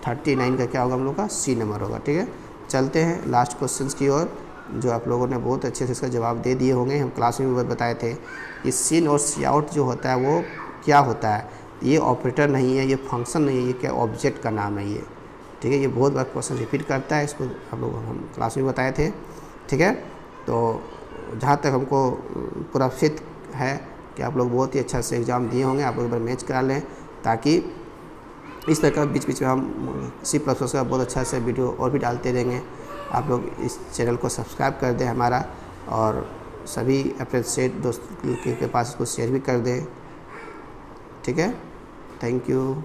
39 का क्या होगा हम लोग का C नंबर होगा, ठीक है। चलते हैं लास्ट क्वेश्चंस की ओर, जो आप लोगों ने बहुत अच्छे से इसका जवाब दे दिए होंगे। हम क्लास में भी बताए थे कि सिन और सी आउट जो होता है वो क्या होता है, ये ऑपरेटर नहीं है, ये फंक्शन नहीं है, ये क्या ऑब्जेक्ट का नाम है ये, ठीक है। ये बहुत बार क्वेश्चन रिपीट करता है, इसको आप लोग हम क्लास में बताए थे, ठीक है। तो जहाँ तक हमको पूरा फिट है कि आप लोग बहुत ही अच्छा से एग्ज़ाम दिए होंगे, आप लोग एक बार मैच करा लें, ताकि इस तरह का बीच बीच में हम C++ का बहुत अच्छा से वीडियो और भी डालते रहेंगे। आप लोग इस चैनल को सब्सक्राइब कर दें हमारा, और सभी अपने सेट दोस्त के पास इसको शेयर भी कर दें, ठीक है। Thank you.